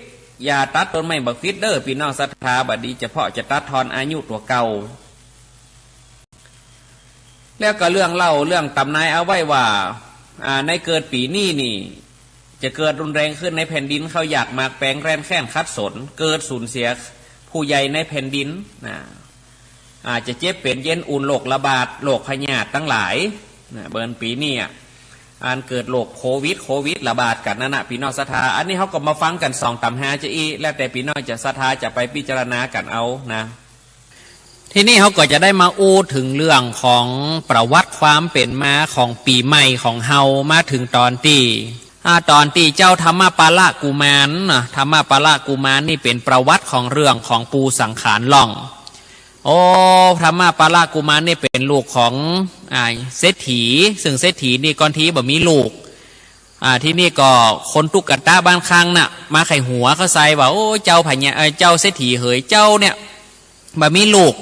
อย่าตัดต้นไม้มะควิดเด้อพี่น้องศรัทธาบัดนี้เฉพาะจะตัดทอนอายุตัวเก่าแล้วก็เรื่องเล่าเรื่องตำนายเอาไว้ว่าในเกิดปีนี้นี่จะเกิดรุนแรงขึ้นในแผ่นดินเขาอยากมากแปลงแรนแค้นคัดสนเกิดสูญเสียผู้ใหญ่ในแผ่นดินอาจจะเจ็บเป็นเย็นอุ่นโรคระบาดโรคพยาธิทั้งหลายเบิร์นปีนี้เกิดโรคโควิดระบาดกันนั่นนะพี่น้องศรัทธาอันนี้เขาก็มาฟังกัน2 ตำหาจะอีแล้วแต่พี่น้องจะศรัทธาจะไปพิจารณากันเอานะที่นี่เขาก็จะได้มาอู้ถึงเรื่องของประวัติความเป็นมาของปีใหม่ของเฮามาถึงตอนที่เจ้าธรรมปาละกุมารธรรมปาละกุมารนี่เป็นประวัติของเรื่องของปูสังขารล่องโอ้ธรรมปาละกุมารนี่เป็นลูกของเศรษฐีซึ่งเศรษฐีนี่ก่อนทีบ่มีลูกที่นี่ก็คนตุกกะตาบ้านข้างน่ะมาไขหัวเขาใส่ว่าโอ้เจ้าพญาเจ้าเศรษฐีเหยเจ้าเนี่ยบ่มีลูก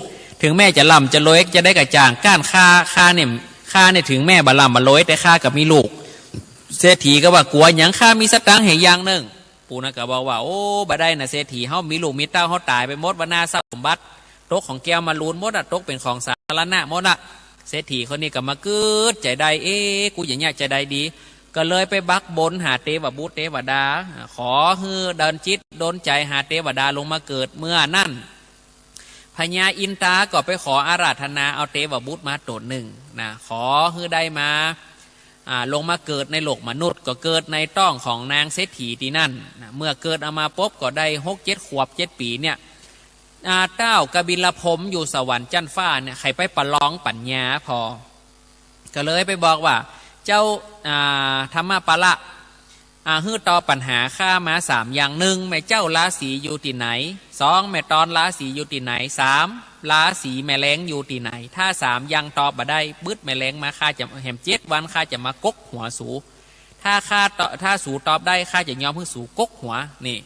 ถึงแม่จะล่ำจะรวยจะได้กระจ่างก้านค่าเนี่ยถึงแม่บ่ล่ำบ่รวยแต่ค่ากับมีลูกเศรษฐีก็ว่ากลัวหยังค่ามีสตังค์ให้อย่างนึงปู่น่ะก็บอกว่าโอ้บ่ได้นะเศรษฐีเฮามีลูกมีเต้าเฮาตายไปหมดว่านาทรัพย์สมบัติตกของแก้วมาลูนหมดตกเป็นของสาธารณะหมดเศรษฐีคนนี้ก็มากึดใจใดกูอย่างเงี้ยใจใดดีก็เลยไปบักบนหาเทวบุตรเทวดาขอฮือเดินจิตโดนใจหาเทวดาลงมาเกิดเมื่อนั่นพญาอินทราก็ไปขออาราธนาเอาเทวบุตรมาตนหนึ่งขอฮือได้มาลงมาเกิดในโลกมนุษย์ก็เกิดในต้องของนางเศรษฐีที่นั่นเมื่อเกิดเอามาปุ๊บก็ได้6-7 ขวบ 7 ปีเนี่ยเต้ากบิลพรหมอยู่สวรรค์จันฟ้าเนี่ยใครไปประลองปัญญาพอก็เลยไปบอกว่าเจ้าธรรมปาละฮื้อต่อปัญหาข้ามา3 อย่าง1แม่เจ้าราศีอยู่ที่ไหน2แม่ตอนราศีอยู่ที่ไหน3ราศีแม่แรงอยู่ที่ไหนถ้า3ยังตอบบ่ได้บึดแม่แรงมาข้าจะแหม7 วันข้าจะมากกหัวสูถ้าสูตอบได้ข้าจะยอมให้สูกกหัวนี่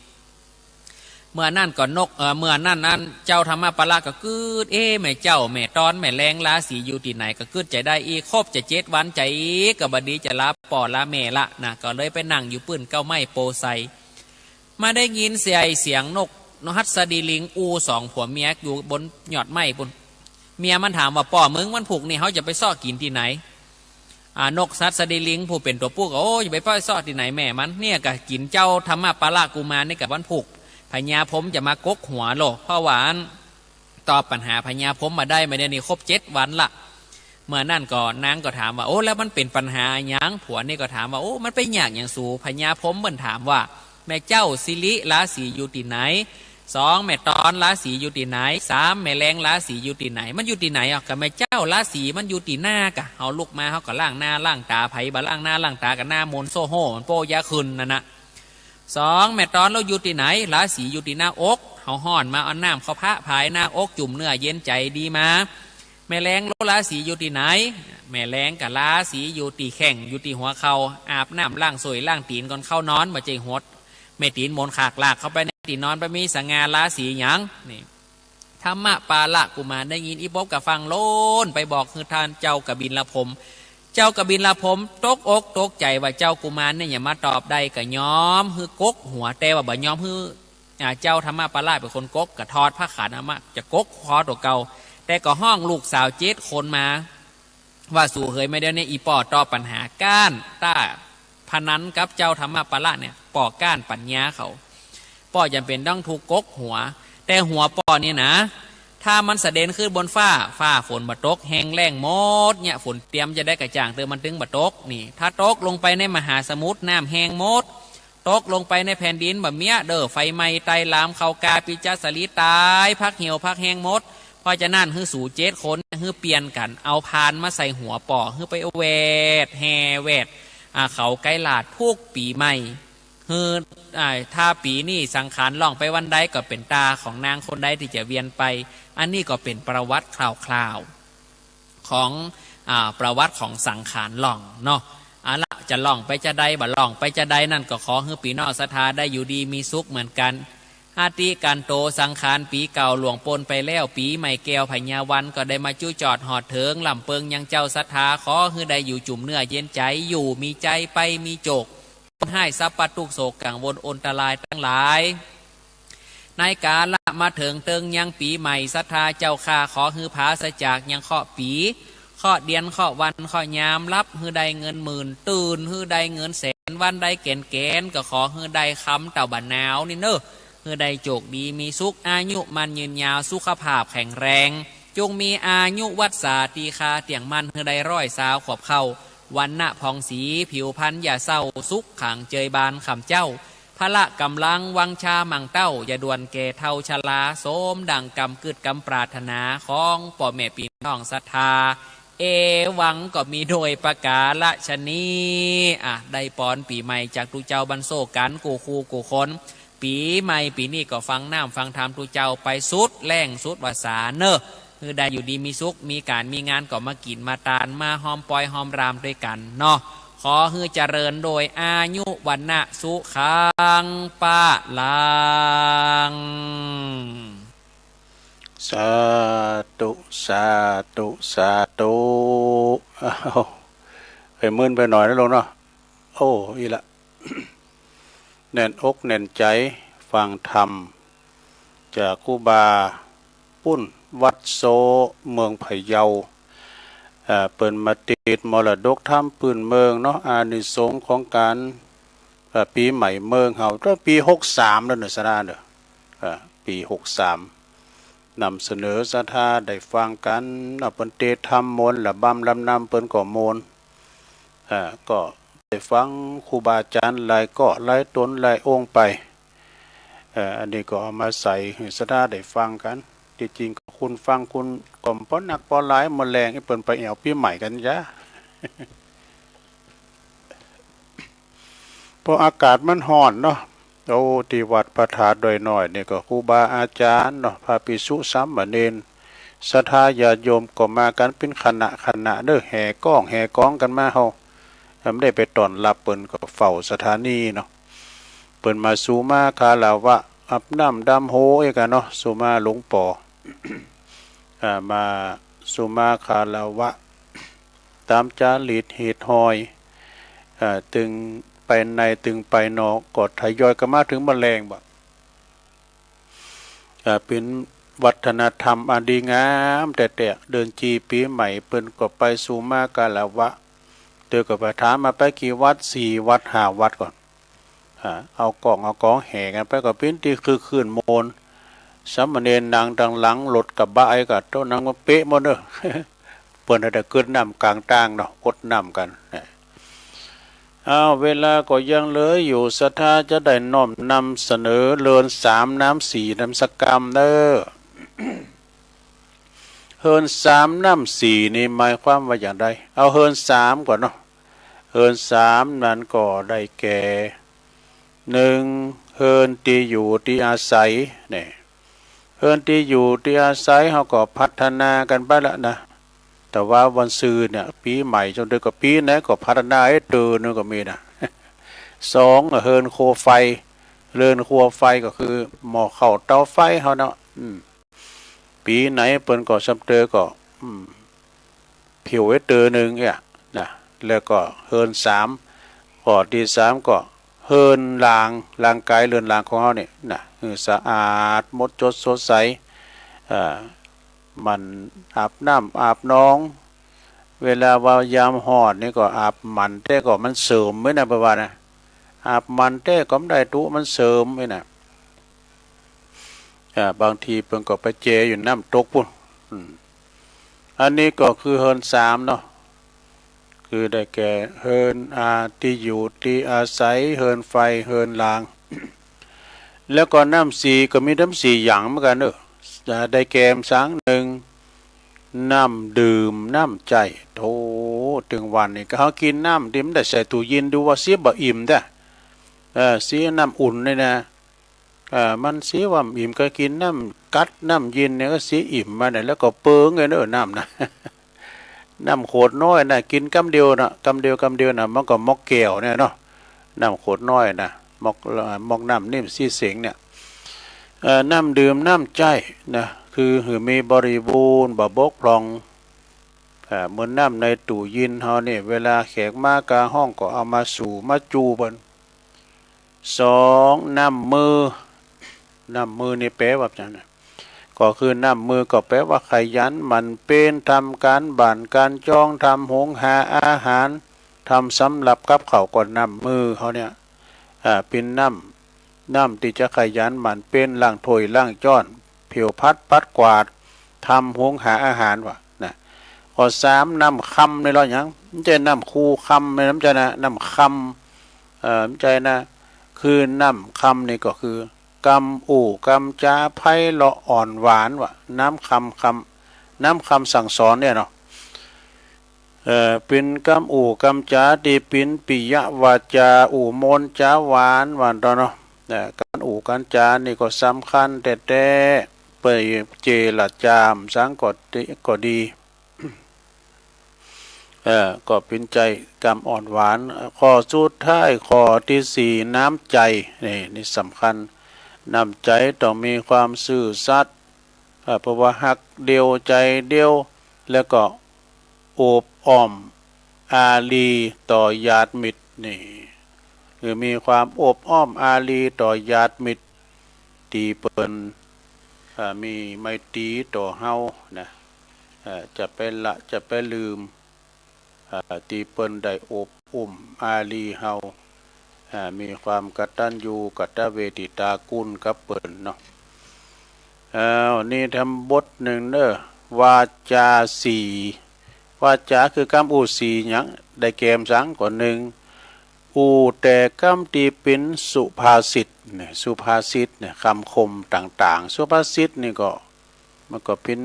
เมื่อนั่นก็นกเมื่อนั่นเจ้าธรรมปราก็กืดแม่เจ้าแม่ตอนแม่แรงลาสีอยู่ที่ไหนก็กืดใจได้อีครบจะ7 วันใจก็บดีจะลาป่อลาแม่ละนะก็เลยไปนั่งอยู่ปื้นเก้าไม้โปไซมาได้ยินเสียงนกหัสดีลิง2 ผัวเมียอยู่บนยอดไม้ปุ่นเมียมันถามว่าป่อมึงมันผูกนี่เขาจะไปซ่อกินที่ไหนนกหัสดีลิงผู้เป็นตัวผู้ก็โอ้ยไปป้อยซ่อที่ไหนแม่มันเนี่ยก็กินเจ้าธรรมปรากุมารนี่กับวันผูกพญาผมจะมากกหัวโลเพราะหวานตอบปัญหาพญาผมมาได้ไม่ได้นี่ครบ7 วันละเมื่อนั่นก็นางก็ถามว่าโอ้แล้วมันเป็นปัญหาอย่างผัวนี่ก็ถามว่าโอ้มันเป็นอย่างสู่พญาผมเหมือนถามว่าแม่เจ้าสิริราศีอยู่ที่ไหน2แม่ตอนราศีอยู่ที่ไหน3แม่แรงราศีอยู่ที่ไหนมันอยู่ที่ไหนอ่ะกับแม่เจ้าราศีมันอยู่ที่หน้ากะเอาลูกมาเขาก็ล่างหน้าล่างตาไผ่บาล่างหน้าล่างตากับหน้ามนโซโหมันโปยาคืนนะ2แม่ตอนเราอยู่ที่ไหนราศีอยู่ที่หน้าอกเขาห่อนมาเอาน้ำเขาพระภายหน้าอกจุ่มเนื้อเย็นใจดีมาแม่แรงราศีอยู่ที่ไหนแม่แรงกับราศีอยู่ที่แข้งอยู่ที่หัวเข่าอาบน้ำล่างสวยล่างตีนก่อนเข้านอนมาใจหดแม่ตีนมนขากลากเข้าไปในตีนนอนไปมีสง่าราศีหยังนี่ธรรมะปาละกุมารได้ยินอีบกับฟังโลนไปบอกคือท่านเจ้ากบินละพรมเจ้ากบินละพรมตกอกตกใจว่าเจ้ากุมารเนี่ยอย่ามาตอบได้กับย้อมคือกกหัวแต่ว่าบ่ย้อมคือเจ้าธรรมะปาละเป็นคนกกกับทอดผ้าขาดนะมะจะกกคอตัวเก่าแต่ก็ห้องลูกสาว7 คนมาว่าสู่เคยไม่ได้เนี่ยอีปอตอบปัญหาก้านต้าพนันกับเจ้าธรรมะปาละเนี่ยปอก้านปัญญาเขาปอจำเป็นต้องถูกกกหัวแต่หัวปอเนี่ยนะถ้ามันเสด็จขึ้นบนฟ้าฝนบะตกแห้งแล้งหมดเนี่ยฝนเตรียมจะได้กระจ่างเติมมันถึงบะตกนี่ถ้าตกลงไปในมหาสมุทรน้ำแห้งหมดตกลงไปในแผ่นดินบะเมียไฟไหม้ไตลามเขากาปิจสลีตายพักเหี่ยวพักแห้งหมดเพราะจะนั่นฮือสู่7 คนฮือเปลี่ยนกันเอาพานมาใส่หัวปอฮือไปเวดแห่เวดเขาไกลลาดพวกปีใหม่คือถ้าปีนี้สังขารล่องไปวันใดก็เป็นตาของนางคนใดที่จะเวียนไปอันนี้ก็เป็นประวัติคร่าวๆของประวัติของสังขารล่องเนาะละจะล่องไปจะใดบ่ล่องไปจะใดนั่นก็ขอให้ปีนอศรัทธาได้อยู่ดีมีสุขเหมือนกันอาติการโตสังขารปีเก่าหลวงปนไปแล้วปีใหม่แก้วพญาวันก็ได้มาจุจอดหอดเถิงลำเปิงยังเจ้าศรัทธาขอให้ได้อยู่จุ่มเนื้อเย็นใจอยู่มีใจไปมีโจกให้สัพพทุกโศกกังวลอนตรายทั้งหลายในกาละมาเถิงเติงยังปีใหม่ศรัทธาเจ้าข้าขอฮือผาสจากยังข้อปีข้อเดียนข้อวันข้อยามรับฮือใดเงิน10,000ตื่นฮือใดเงินแสนวันใดแก่นก็ขอฮือใดคำเต่าบันนาวนี่เนอะฮือใดโจกดีมีสุขอายุมันยืนยาวสุขภาพแข็งแรงจงมีอายุวัฏสาตีคาเตียงมันฮือใด100 ขวบเข้าวันณะพองสีผิวพันอย่าเศร้าสุขขังเจยบานคำเจ้าพละกำลังวังชามังเต้าอย่าด่วนแก่เท่าชลาโสมดังกำกึดกำปรารถนาของพ่อแม่พี่น้องศรัทธาวังก็มีโดยประกาละชนีได้ปอนปีใหม่จากตุเจ้าบรรโซกันกูคูกูคนปีใหม่ปีนี้ก็ฟังน้ำฟังธรรมตุเจ้าไปสุดแรงสุดวาสาเนอะคือได้อยู่ดีมีสุขมีการมีงานก็มากินมาตานมาหอมปอยหอมรามด้วยกันเนาะขอฮือเจริญโดยอายุวันนะสุขังปะลังสาธุสาธุสาธุมึนไปหน่อยนะลงเนาะโอ้อีละ แน่นอกแน่นใจฟังธรรมจากครูบาปุ้นวัดโซเมืองพะเยาเปิดมาติดมรดกธรรมพื้นเมืองเนาะอานิสงส์ของการปีใหม่เมืองเฮาตั้งปี63แล้วเนอะสนาเนอะปี63นำเสนอศรัทธาได้ฟังกันเปิ้นเทศธรรมมนต์ละบำลำนำเปิ้นก็มนต์ก็ได้ฟังครูบาอาจารย์หลายก็หลายตนหลายองค์ไปอันนี้ก็เอามาใส่ให้ศรัทธาได้ฟังกันที่จริงคุณฟังคุณกล่อมป้อนหนักป้อนหลายมแรงให้เปิ้นไปแอวปีใหม่กันจ้ะ พออากาศมันร้อนเนาะโอ้ที่วัดพระธาตุดอยน้อยนี่ก็ครูบาอาจารย์เนาะพระภิกษุสามเณรศรัทธาญาติโยมก็มากันเป็นคณะเด้อแห่ก้องกันมาเฮาไม่ได้ไปต้อนรับเปิ้นก็เฝ้าสถานีเนาะเปิ้นมาสู่มาคาราวะ อาบน้ำดำโหเอกะเนาะสุมาหลวงปอ มาสุมาคาราวะตามจารีตเหตุหอยตึงไปในตึงไปนอกกดทยอยกันมาถึงแมลงบ่เป็นวัฒนธรรมอันดีงามแต่เดินจีปีใหม่เปิ้นก็ไปสุมากาลาวะเตือก็ไปถามมาไปกี่วัด4 วัด5 วัดก่อนเอากองแห่กันไปก็เป็นที่คือคืนโมนสามเณรนางดังหลังรถกับบ้าไอ้กับต้นนางมาเป๊ะหมดเด้อ เปิ้นได้เกิดน้ำกลางต่างเนาะกดน้ำกันเวลาก็ยังเหลืออยู่ศรัทธาจะได้น้อมนำเสนอเลิน3 น้ำ 4 น้ำสกรรมเด้อ เฮิน3 น้ำ 4นี่หมายความว่าอย่างไรเอาเฮิน3ก่อนเนาะเฮิน3นั้นก็ได้แก่1เฮินที่อยู่ที่อาศัยเนี่ยเฮินที่อยู่ที่อาศัยเขาก็พัฒนากันไปแล้วนะแต่ว่าวันซืนเนี่ยปีใหม่จนถึงกับปีไหนก็พัฒนาให้เดินนึงก็มีนะ 2เฮินโคไฟเฮินครัวไฟก็คือหม้อข้าวเตาไฟเขาเนาะปีไหนเปิ้นก็ซับเตอก็ผิวไว้เตอหนึ่งเนี่ยนะแล้วก็เฮิน3ข้อที่3ก็เฮินลางกายเรือนลางของเขาเนี่ยนะสะอาดหมดจดสดใสมันอาบน้ำอาบน้องเวลาว่ายามหอดนี่ก็อาบมันแต่ก็มันเสริมไว้นะประวัตินะอาบมันแต่ก็ไม่ได้ตุมันเสริมไว้นะบางทีเพิ่นก็ไปเจอยู่น้ำตกปุ่นอันนี้ก็คือเฮิน3เนาะคือได้แก่เฮินที่อยู่ที่อาศัยเฮินไฟเฮินลาง แล้วก็น้ำ4ก็มีน้ำ4อย่างเหมือนกันเนอะได้แก่1น้ำดื่มน้ำใจโธถึงวันนี้ก็เขากินน้ำที่มันได้ใส่ตู้เย็นดูว่าเสียบ่อิ่มได้เสียน้ำอุ่นเลยนะมันเสียว่าอิ่มก็กินน้ำกัดน้ำเย็นเนี่ยก็เสียอิ่มมาเนี่ยแล้วก็เปิงไงเนอะน้ำนะ น้ำโขดน้อยนะกินกำเดียวนะกำเดียวนะมันก็มอกแก้วเนี่ยเนาะน้ำโขดน้อยนะมอกน้ำนิ่มซีเสียงเนี่ยน้ำดื่มน้ำใจนะคือมีบริบูรณ์บ่บกพร่องเหมือนน้ำในตู้เย็นเฮาเนี่ยเวลาแขกมากาห้องก็เอามาสู่มาจูบน2น้ำมือนี่แปลว่าจังนะก็คือน้ำมือก็แปลว่าขยันมันเป็นทำการบ้านการจ้องทำหุงหาอาหารทำสำหรับกับเขาวก่อนน้ำมือเขาเนี่ยเป็นน้ำที่จะขยันมันเป็นล้างถ้วยล้างจ้อนผิวพัดปัดกวาดทำหุงหาอาหารวะนะข้อ3น้ำคำในร้อยยังมันจะน้ำคูคำในน้ำใจนะน้ำคำน้ำใจนะคือน้ำคำนี่ก็คือกำอู่กำจาไพเราะอ่อนหวานวะน้ำคำสั่งสอนเนี่ยเนาะเป็นกำอู่กำจาดีปินปิยวาจาอู่มนจาหวานตอนเนาะการอู่การจานี่ก็สำคัญแต่ไปเจรจามสังก็ดี ก็เป็นใจกำอ่อนหวานข้อสุดท้ายข้อที่4น้ำใจนี่สำคัญน้ำใจต้องมีความซื่อสัตย์เพราะว่าฮักเดียวใจเดียวแล้วก็โอบอ้อมอารีต่อญาติมิตรนี่คือมีความโอบอ้อมอารีต่อญาติมิตรที่เปิ้นมีไมตรีต่อเฮานะจะไปลืมที่เปิ้นได้อบอุ้มอารีเฮามีความกตัญญูกตเวทิตากุลกับเปิ้นเนาะนี่ทำบทหนึ่งเด้อวาจา4วาจาคือกำอู4หยังได้แกมสังก่อนอูแต่กำที่เป็นสุภาษิตเนี่ยสุภาษิตเนี่ยคำคมต่างๆสุภาษิตนี่ก็มันก็เป็น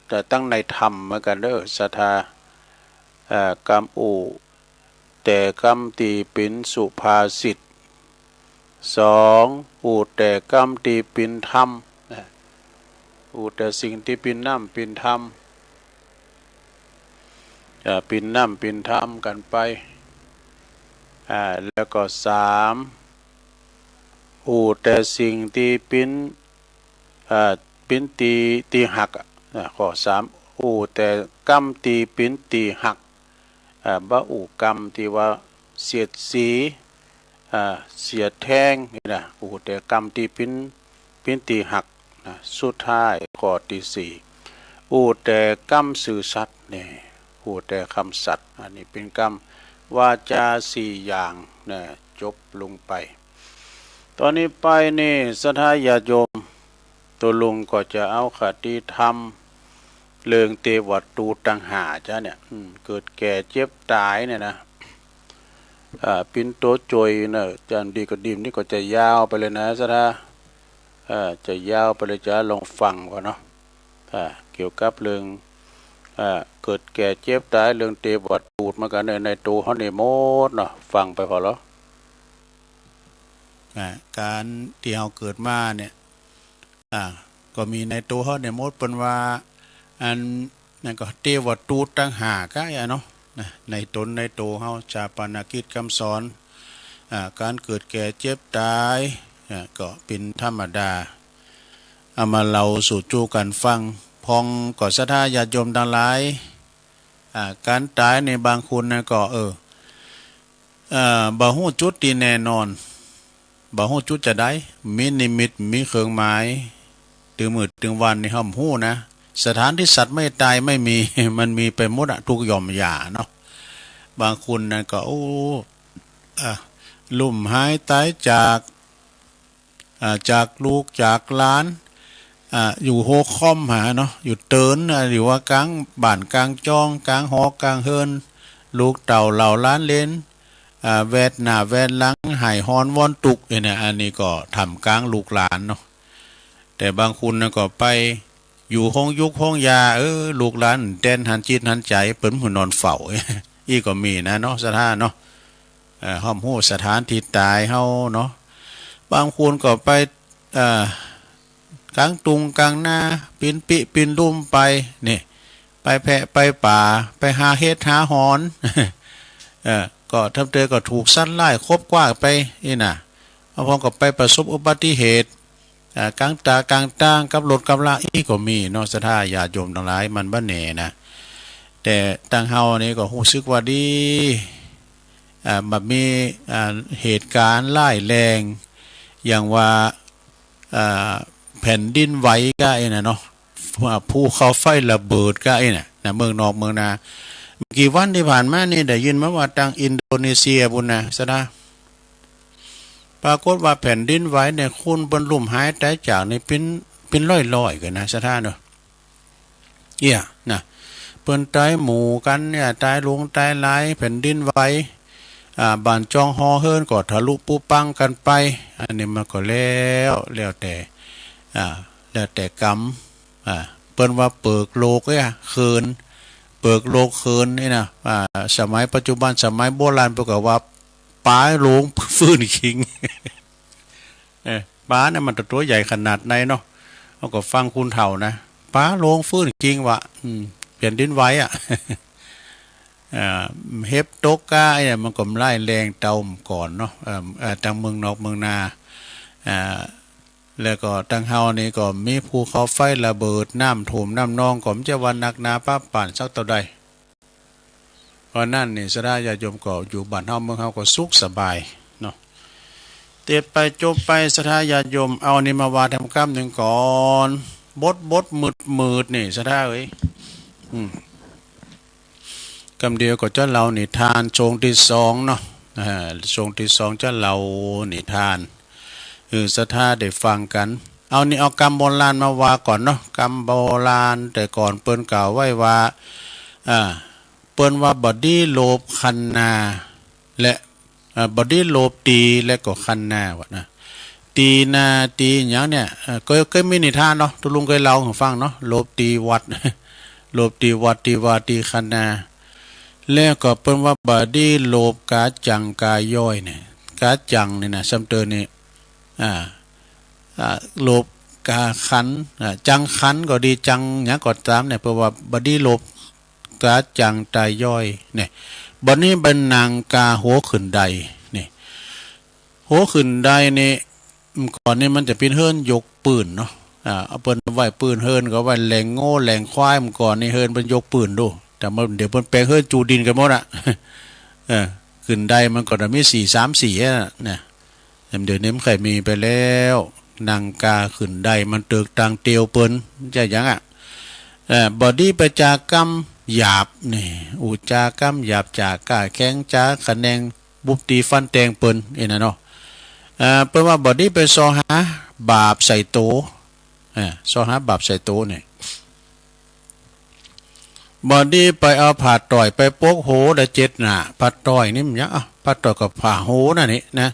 แต่ตั้งในธรรมเหมือนกันเด้อศรัทธากำอูแต่กำที่เป็นสุภาษิต2อูแต่กำที่เป็นธรรมอูแต่สิ่งที่เป็นน้ำเป็นธรรมเป็นน้ำเป็นธรรมกันไปแล้วก็3 อูแต่สิ่งที่ปิ้นปิ้นตีหักข้อ3อูแต่กรรมตีปิ้นตีหักบ่อูกรรมที่ว่าเสียดสีเสียดแทงนี่นะอูแต่กรรมที่ปิ้นตีหักนะสุดท้ายข้อที่4อูแต่กรรมสื่อสัตย์นี่อูแต่คำสัตย์อันนี้เป็นกรรมวาจา4อย่างนะจบลงไปตอนนี้ไปนี่ศรัทธาญาติโยมตัวลุงก็จะเอาคติธรรมเรื่องเทวตูตังหาจ้ะเนี่ยเกิดแก่เจ็บตายเนี่ยนะปินโตโจยเนี่ยจันดีก็ดิมนี่ก็จะยาวไปเลยนะศรัทธาจะยาวไปเลยจ้ะลองฟังก่อนเนาะเกี่ยวกับเรื่องเกิดแก่เจ็บตายเรื่องเทวตูดมากันในตัวเขาในโมดเนาะฟังไปพอแล้วการที่เราเกิดมาเนี่ยก็มีในตัวเขาเนี่ยมดเป็นว่าอันนั่นก็เทวตูตตั้งหากะเนาะในตนในตัวเขาชาปนกิจคำสอนการเกิดแก่เจ็บตายก็เป็นธรรมดาเอามาเราสู่จูกันฟังพองก็ศรัทธาญาติโยมทั้งหลายการตายในบางคนนะก็บ่ฮู้จุดที่แน่นอนบ่ฮู้จุดจะได้มีนิมิตมีเครื่องหมายถึงมืดถึงวันนี่ห้อมฮู้นะสถานที่สัตว์ไม่ตายไม่มี มันมีไปหมดทุกหย่อมหย่าเนาะบางคนนะก็ลุ่มหายตายจากลูกจากหลานอยู่โฮคอมหาเนาะอยู่เตินหรือว่ากลางบ้านกลางจองกลางหอกลางเฮินลูกเต่าเหล่าล้านเลนแวดหน้าแวดหลังหายฮอนวอนตุกเนี่ยอันนี้ก็ทำกลางลูกหลานเนาะแต่บางคนก็ไปอยู่ห้องยุกห้องยาลูกหลานแดนหันจิตหันใจเปิ้นหุ่นนอนเฝ้าอีก็มีนะเนาะสถานเนาะห้อมหู้สถานที่ตายเฮาเนาะบางคนก็ไปกลางตุงกลางนาปินปิปินลุ่มไปนี่ไปแพะไปป่าไปหาเฮ็ดหาหอนก็ทำเตอก็ถูกสั้นไล่คบกว้างไปนี่นะพอก็ไปประสบอุบัติเหตุกลางต่างกับรถกับลาอีก็มีเนาะศรัทธาญาติโยมทั้งหลายมันบ่แน่นะแต่ทางเฮานี่ก็รู้สึกว่าดีมันมีเหตุการณ์ร้ายแรงอย่างว่าแผ่นดินไหวก็เนาะภูเขาไฟระเบิดก็นะเมืองนอกเมืองนากี่วันที่ผ่านมานี่ได้ยินมาว่าทางอินโดนีเซียบุญนะศรัทธาปรากฏว่าแผ่นดินไหวเนี่ยคุณบนลุ่มหายแต่จากในเป็นร้อยกันนะศรัทธาเนาะนะเปิ้นตายหมู่กันเนี่ยตายลงตายหลายแผ่นดินไหวบ้านจองฮอเฮิรนก็ทะลุปูปังกันไปอันนี้มันก็แล้วแต่กรรมเปิ้นว่าเปิกโลกคืนเปิกโลกคืนนี่นะสมัยปัจจุบันสมัยโบราณประกอบว่าป้าโลงฟื้นคิงป้าเนี่ยมันตัวใหญ่ขนาดไหนเนาะเราก็ฟังคุณเฒ่านะป้าโลงฟื้นจริงวะเปลี่ยนดินไหวเฮปโตกาเนี่ยมันก็ไล่แรงเตาก่อนเนาะทางเมืองนอกเมืองนาแล้วก็ทางเฮานี่ก็มีภูเขาไฟระเบิดน้ำท่วมน้ำนองก็จะวันนักนาป้าป่านสักเท่าใดเพราะนั่นนี่ศรัทธาญาติโยมก็อยู่บ้านเฮาเมืองเฮาก็สุขสบายเนาะเต็ดไปจบไปศรัทธาญาติโยมเอานี่มาวาทำกรรมหนึ่งก่อนบดมืดนี่ศรัทธาเอ้ยกำเดียวก็จะเล่านิทานช่วงที่2เนาะช่วงที่2จะเล่านิทานศรัทธาได้ฟังกันเอานี่เอากรรมโบราณมาว่าก่อนเนาะกรรมโบราณแต่ก่อนเปิ้นกล่าวไว้ว่าเปิ้นว่าบอดี้โลบคันนาและบอดี้โลบตีและก็คันนาวะนะตีนาตีอย่างเนี่ยก็มีนิทานเนาะตุลุงเคยเล่าให้ฟังเนาะโลบตีวัดโลบตีวัดตีวาตีคันนาแล้วก็เปิ้นว่าบอดี้โลบกาจังกาย่อยเนี่ยกาจังนี่นะซัมเตอร์นี่โลบกาขันจังขันก็ดีจังอย่างก็ตามเนี่ยเพราะว่าบดีโลบกาจังตายย่อยเนี่ยบัดนี้เป็นนางกาหัวขึ้นใดนี่หัวขึ้นใดนี่ ก่อนนี้มันจะเป็นเฮิรนยกปืนเนาะเอาเปิ้นไว้ปืนเฮิรนก็ไว้แหลงโง่แหลงควายมันก่อนนี่เฮิรนเป็นยกปืนดูแต่มันเดี๋ยวเปิ้นแปลงเฮิรนจูดินกันหมดอ่ะขึ้นได้มันก็จะมี4-3-4นะเดี๋ยวนี้มันเคยมีไปแล้วนางกาขึ้นได้มันเติกตังเตียวเปิ้นจะยังบอดี้ประจากรรมหยาบนี่อุจากรรมหยาบจากกาแข้งจากะแนงบุบตีฟันแตงเปิ้นนะเนาะเปิ้นว่าบอดี้ไปซอหาบาปใส่โตซอหาบาปใส่โตเนี่ยบอดี้ไปเอาผ่าต่อยไปโปกโหได้7หน้าผ่าต่อยนี่มันยังผ่าต่อยกับผ่าโหนั่นนี่นะ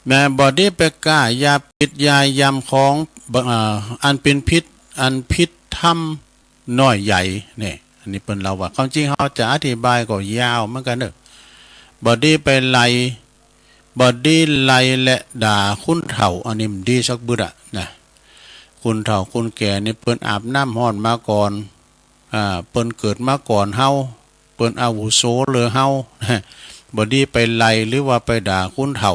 แม่บอดี้ไปกล้ายาพิษยายำของอันเป็นพิษอันพิษทำน้อยใหญ่เนี่ยอันนี้เป็นเราว่าความจริงเขาจะอธิบายก็ยาวเหมือนกันเนอะบอดี้ไปไล่บอดี้ไล่และด่าคุณเฒ่าอันนี้มันดีสักบุระนะคุณเฒ่าคุณแก่นี่เปิ้นอาบน้ำห้อนมาก่อนเปิ้นเกิดมาก่อนเฮาเปิ้นอาวุโสเหลือเฮาบอดี้ไปไล่หรือว่าไปด่าคุณเฒ่า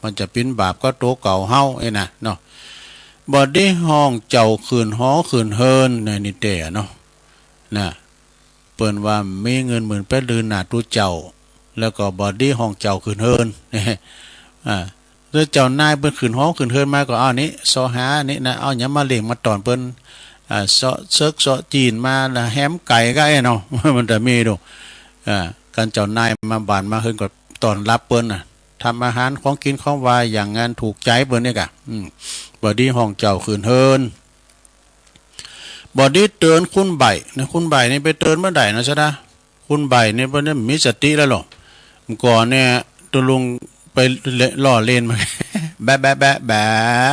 มันจะเป็นบาปก็โตเก่าเฮานะเนาะบอดี้ห้องเจ้าขืนฮ้อขืนเฮินในนิเตะเนาะนะเปิ้นว่ามีเงินหมื่นไปลืนหน้าตู้เจ้าแล้วก็บอดี้ห้องเจ้าขืนเฮินแล้วเจ้านายเปิ้นขืนฮ้อขืนเฮินมาก็เอานี้ซอหานี่นะเอาหยังมาเลี้ยงมาตอนเปิ้นซอเซิกซอจีนมาแล้วแฮมไก่ก็เนาะมันจะมีดูการเจ้านายมาบ้านมาเฮินก็ตอนรับเปิ้นทำอาหารของกินของวายอย่างงานถูกใจเปิ้นนี่กะบอดี้ห้องเจ้าขืนเฮินบอดี้เตือนคุณใบนะคุณใบนี่ไปเตือนเมื่อใดนะซะนะคุณใบนี่เพิ่นมีสติแล้วหรอก่อนเนี่ยตัวลุงไปล่อเล่นมาแบะแบะแบะแบะ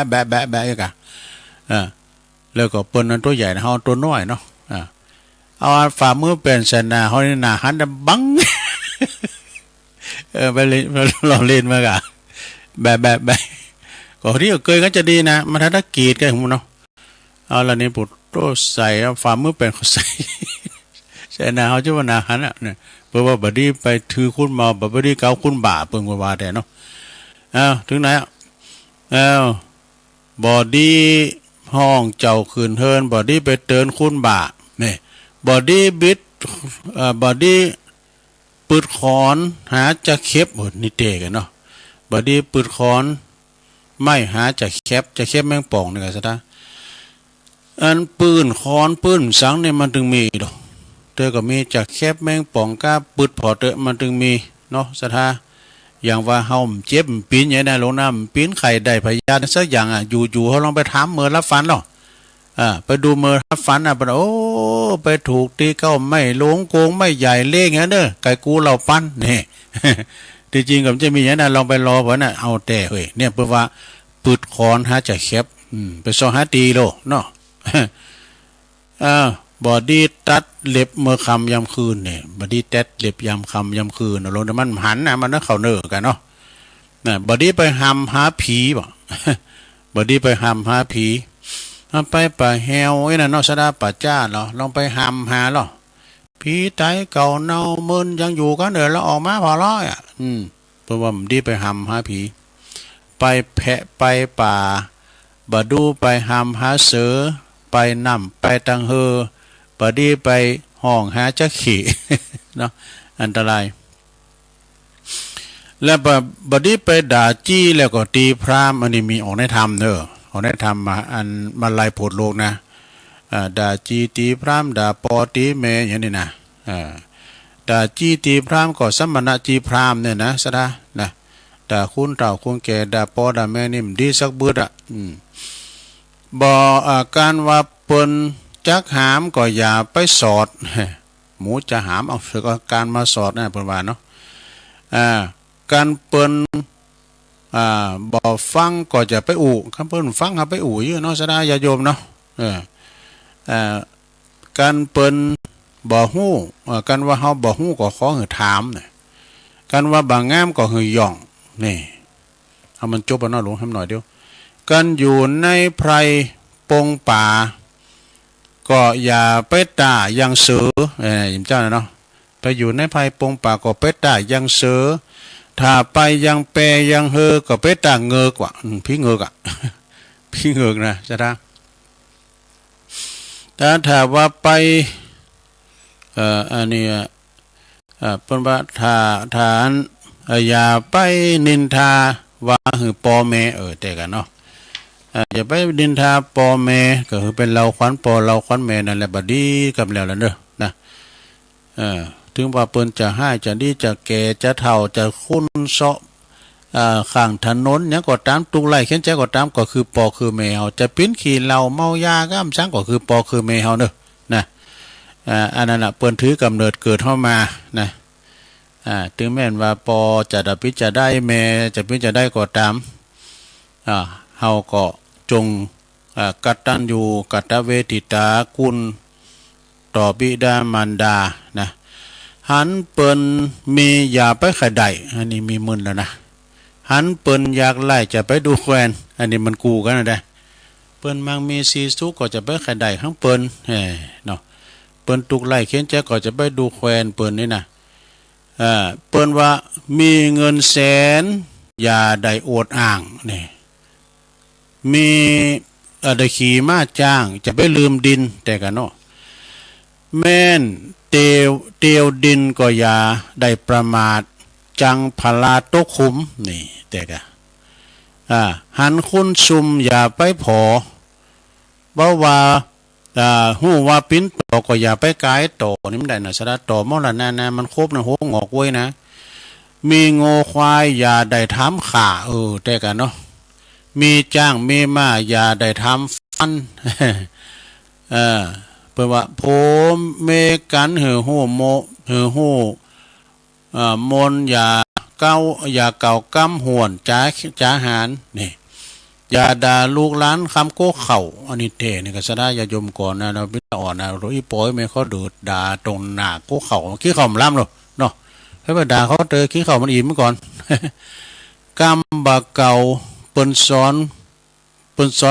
แบะแบะแบะกะแล้วก็เปิ้นนั้นตัวใหญ่นะเฮาตัวน้อยเนาะเอาฝ่ามือเป็นสนาเฮานี่หน้าหันบังไปเล่นล่อเล่นมากะแบะแบะแบะก็ที่เคยก็จะดีนะมันถ้ากีดกันของมันเนาะเอาละนี่ปุตโตใส่ฝ่ามือเป็นเขาใส่ใส่นาเขาจะว่านาหันเนี่ยเพราะว่าบดีไปถือคุณมาบดีเกาคุณบ่าเปิงว่าแต่เนาะถึงไหนบอดี้ห้องเจ้าขืนเฮินบอดี้ไปเตือนคุณบ่าเนี่ยบอดี้บิดบอดี้ปืดขอนหาจะเข็บหมดนี่เตะกันเนาะบอดี้ปืดขอนไม่หาจะแคบแมงป่องนี่กันซะนะอันปืนค้อนปืนสังเนี่ยมันถึงมีดอกเธอก็มีจะแคบแมงป่องก้าปืดพอเตอะมันถึงมีเนาะซะท่าอย่างว่าเฮาเจ็บปีนอย่างนั้นลงน้ำปีนไข่ได้พยานสักอย่างอยู่เขาลองไปถามเมื่อรับฟันหรอไปดูเมื่อรับฟันปะโอ้ไปถูกตีเก้าไม่หลงโกงไม่ใหญ่เล่งอย่างนั้นเด้อไก่กูเราปั้นนี่ที่จริงก็จะมีอย่างนั้นลองไปรอเพราะน่ะเอาแต่เฮ้ยเนี่ยเพราะว่าปืดคอนหาจะแคบไปซอหาตีโลเนาะบอดี้ตัดเล็บเมื่อคำยามคืนเนี่ยบอดี้ตัดเล็บยามคำยามคืนลงแต่มันหันนะมันนั่งเข่าเนื้อกันเนาะบอดี้ไปหำหาผีบ่บอดี้ไปหำหาผีไปป่าแฮวไอ้นั่นเนาะสดาป่าจ้าเนาะลองไปหำหาเนาะผีไตเก่าเน่ามึนยังอยู่กันเดี๋ยวเราออกมาพอร้อยเพราะว่าบอดี้ไปหำหาผีไปแพะไปป่าบดูไปหำหาเสือไปนำไปตังเฮอบดีไปห้องหาจักขี่เนาะอันตรายแล้วบดีไปด่าจี้แล้วก็ตีพรามอันนี้มีออกในธรรมเนอะออกในธรรมมาอันมาลายโพดโลกนะด่าจีตีพรามด่าปอตีเมอย่างนี้นะด่าจีตีพรามก็สัมมณะจีพรามเนี่ยนะสะนะด่าคุณเต่าคุณแก่ด่าปอด่าแม่นี่มันดีสักบืดบ่การว่าเปิ้นจักหามก็อย่าไปสอดหมูจะหามเอาคือการมาสอดนะเปิ้นว่าเนาะการเปิ้นบ่ฟังก็จะไปอู่คันเปิ้นฟังหาไปอู่อยู่เนาะสดาญาโยมเนาะการเปิ้นบ่ฮู้กันว่าเฮาบ่ฮู้ก็ขอให้ถามน่ะกันว่าบางงามก็ให้ย่องนี่เอามันจบแล้วเนาะหลวงให้หน่อยเดียวกันอยู่ในไพรปงป่าก็อย่าไปด่ายังเสือยิมเจ้าเนาะไปอยู่ในไพรปงป่าก็ไปด่ายังเสือ ถ้าไปยังแปรยังเฮอก็ไปต่างเงอกว่ะพี่เงอกอ่ะ พี่เงอกนะจะได้แต่ถ้าว่าไปอันนี้เป็นว่าถ้าอย่าไปนินทาว่าหือปอแม่แต่กันเนาะอย่าไปนินทาปอแม่ก็คือเป็นเราขวัญปอเราขวัญแม่นั่นแหละบัดดีกับแล้วล่ะเด้อนะถึงว่าเปิ้นจะให้จะดีจะแก่จะเฒ่าจะคุ้นเซาะข้างถนนหยังก็ตามตุกไล่เข็นใจก็ตามก็คือปอคือแม่เฮาจะปิ้นขี่เหล้าเมายาก็อำซังก็คือปอคือแม่เฮาเด้อนะอันนั้นน่ะเปิ้นถือกำเนิดเกิดเฮามานะถึงแม้นว่าปอจะดับพิจะได้แม่จะพิจะได้ก็ตามเฮาก็จงกตัญญูกตเวทิตาคุณต่อบิดามารดานะหันเปิ้นมีอย่าไปขะไดอันนี้มีมึนแล้วนะหันเปิ้นอยากไล่จะไปดูแควนอันนี้มันกูกันนะได้เปิ้นมังมีซีสุก็จะไปขะไดข้างเปิ้นเนาะเปิ้นตุกไล่เขียนใจก็จะไปดูแควนเปิ้นนี่นะเปิ้นว่ามีเงินแสนอย่าได้อวดอ้างนี่มีได้ขี่ม้าจ้างจะไปลืมดินแต่กันเนาะแม่นเตียวดินก็อย่าได้ประมาทจังพลาตกขุมนี่แต่กะหันคุณซุมอย่าไปพอบ่ว่าหู้ว่าปิ้นต่อก็อย่าไปกายต่อนี่มันได้นะสระต่อมอละนามันครบนะโหงอกไว้นะมีโง่ควายอย่าได้ทำขาแต่กันเนาะมีจ้างมีมาอย่าได้ทำฟันเพื่อว่าผมเมกันหือหูโมหือหูมนอย่าเก่ากำห่วนจ้าหารนี่อย่าด่าลูกหลานคำโก้เข่าอันนี้เทนี่ก็จะได้อย่ายมก่อนนะเราพิจารณาโรยปอยไม่เขาดูดด่าตรงหน้าโก้เข่าขี้เข่ามันล่ำหรอเนาะให้มาด่าเขาเจอขี้เข่ามันอิ่มก่อน กำบะเก่าเปิ้นสอ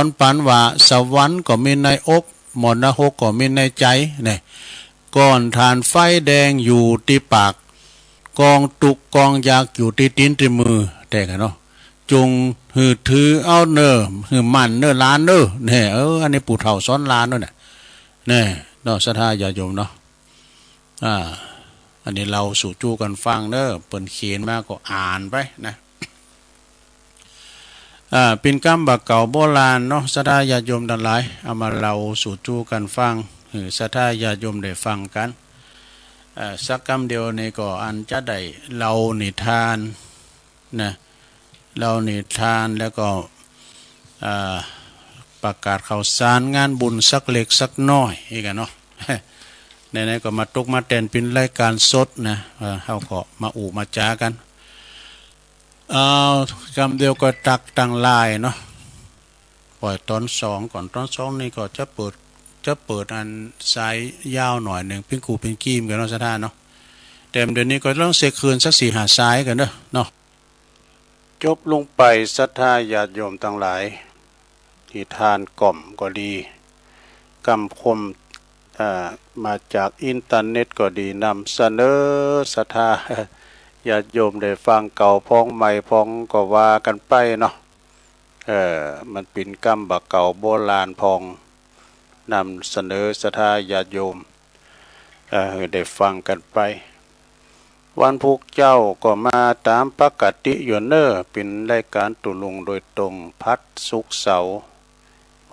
นปันว่าสวรรค์ก็มีในอกหมอนหกก็มีในใจนี่ก้อนฐานไฟแดงอยู่ที่ปากกองตุกกองยากอยู่ที่ตีนที่มือแต่กันเนาะจงหือถือเอาเนอหือมันเนอล้านเนอเนี่ยอันนี้ปู่เฒ่าซ้อนล้านด้วยเนี่ยเนาะศรัทธาญาโยมเนาะอันนี้เราสู่จู้กันฟังเนอเปิ่นเขียนมาก็อ่านไปนะเป็นกรรมบักเก่าโบราณเนาะศรัทธาญาโยมทั้งหลายเอามาเราสู่จู้กันฟังศรัทธาญาโยมได้ฟังกันสักกรรมเดียวนี่ก็อันจะได้เรานิทานนะเรานิทานแล้วก็ประกาศข่าวสารงานบุญสักเล็กสักน้อยอีกเนาะในนี้ก็มาตุกมาแตนเป็นรายการสดนะเขาก็มามาจ้ากันกรรมเดียวก็ตักตังลายเนาะปล่อยตอนสองก่อนตอนสองนี่ก็จะเปิดอันสายยาวหน่อยหนึ่งพิงกูพิงกีมกันเนาะสถานเนาะแต่เดี๋ยวนี้ก็ต้องเสกคืนสัก4-5สายกันเนาะจบลงไปศรัทธาญาติโยมทั้งหลายที่ทานกล่อมก็ดีกำคมมาจากอินเทอร์เน็ตก็ดีนำเสนอศรัทธาญาติโยมได้ฟังเก่าพ้องใหม่พ้องก็ว่ากันไปเนาะมันเป็นกรรมบักเก่าโบราณพองนำเสนอศรัทธาญาติโยมได้ฟังกันไปวันพุกเจ้าก็มาตามปกติอยู่เนอเป็นรายการตุลุงโดยตรงพัดสุกเสาร์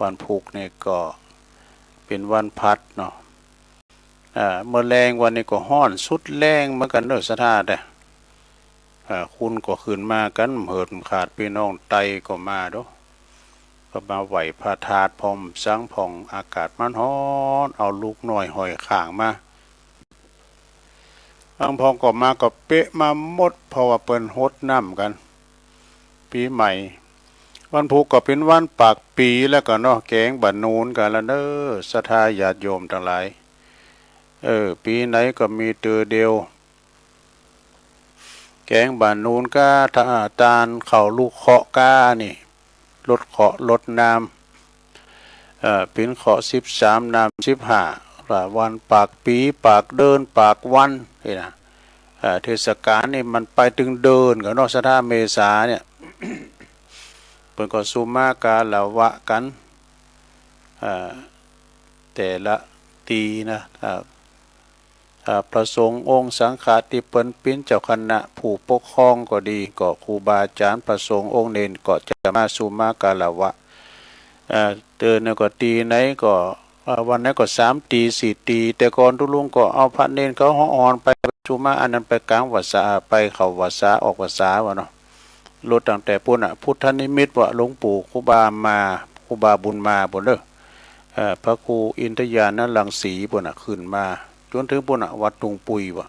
วันพุกนี่ก็เป็นวันพัดเนาะเมื่อแรงวันนี้ก็ห้อนสุดแรงเหมือนกันเนอศรัทธาแต่คุณก็ขึ้นมากันเหิดขาดพี่น้องไตก็มาด้วยก็มาไหวพาธาตุพรมสังผ่องอากาศมันฮ้อนเอาลูกหน่อยหอยข่างมาบางพองก็มาก็เป๊ะมาหมดเพราะว่าเปิ้นฮดน้ำกันปีใหม่วันพุกก็เป็นวันปากปีแล้วก็เนาะแกงบันนูนกันแล้วเด้อศรัทธาญาติโยมทั้งหลายปีไหนก็มีเตือเดียวแกงบันนูนก็ตาลเข่าลูกเคาะก้านี่ลดเคาะลดน้ำเป็นเคาะ13น้ำ15วันปากปีปากเดินปากวันนี่นะ เทศกาลนี่มันไปถึงเดินกับนอกสถาเมษาเนี่ย เปิ่นก็สุมากาละวะกันแต่ละตีนะพระสงฆ์องค์สังฆาธิปันปิ้นเจ้าคณะผู้ปกครองก็ดีก็ครูบาอาจารย์พระสงฆ์องค์เนนก็จะมาสุมากาละวะเตือนก็ตีไหนก็วันนั้นก็3 ตี4 ตีแต่ก่อนทุลุงก็เอาพระเนนเขาห้องอ่อนไปสุมาอันนั้นไปกลางวัดสาไปเข้าวัดสาออกวัดสาวะเนาะลดตั้งแต่ปุ่นพุทธนิมิตวะหลวงปู่ครูบามาครูบาบุญมาปุ่นเด้อพระครูอินทยานะรังสีปุ่นขึ้นมาจนถึงปุ่นวัดตุงปุยวะ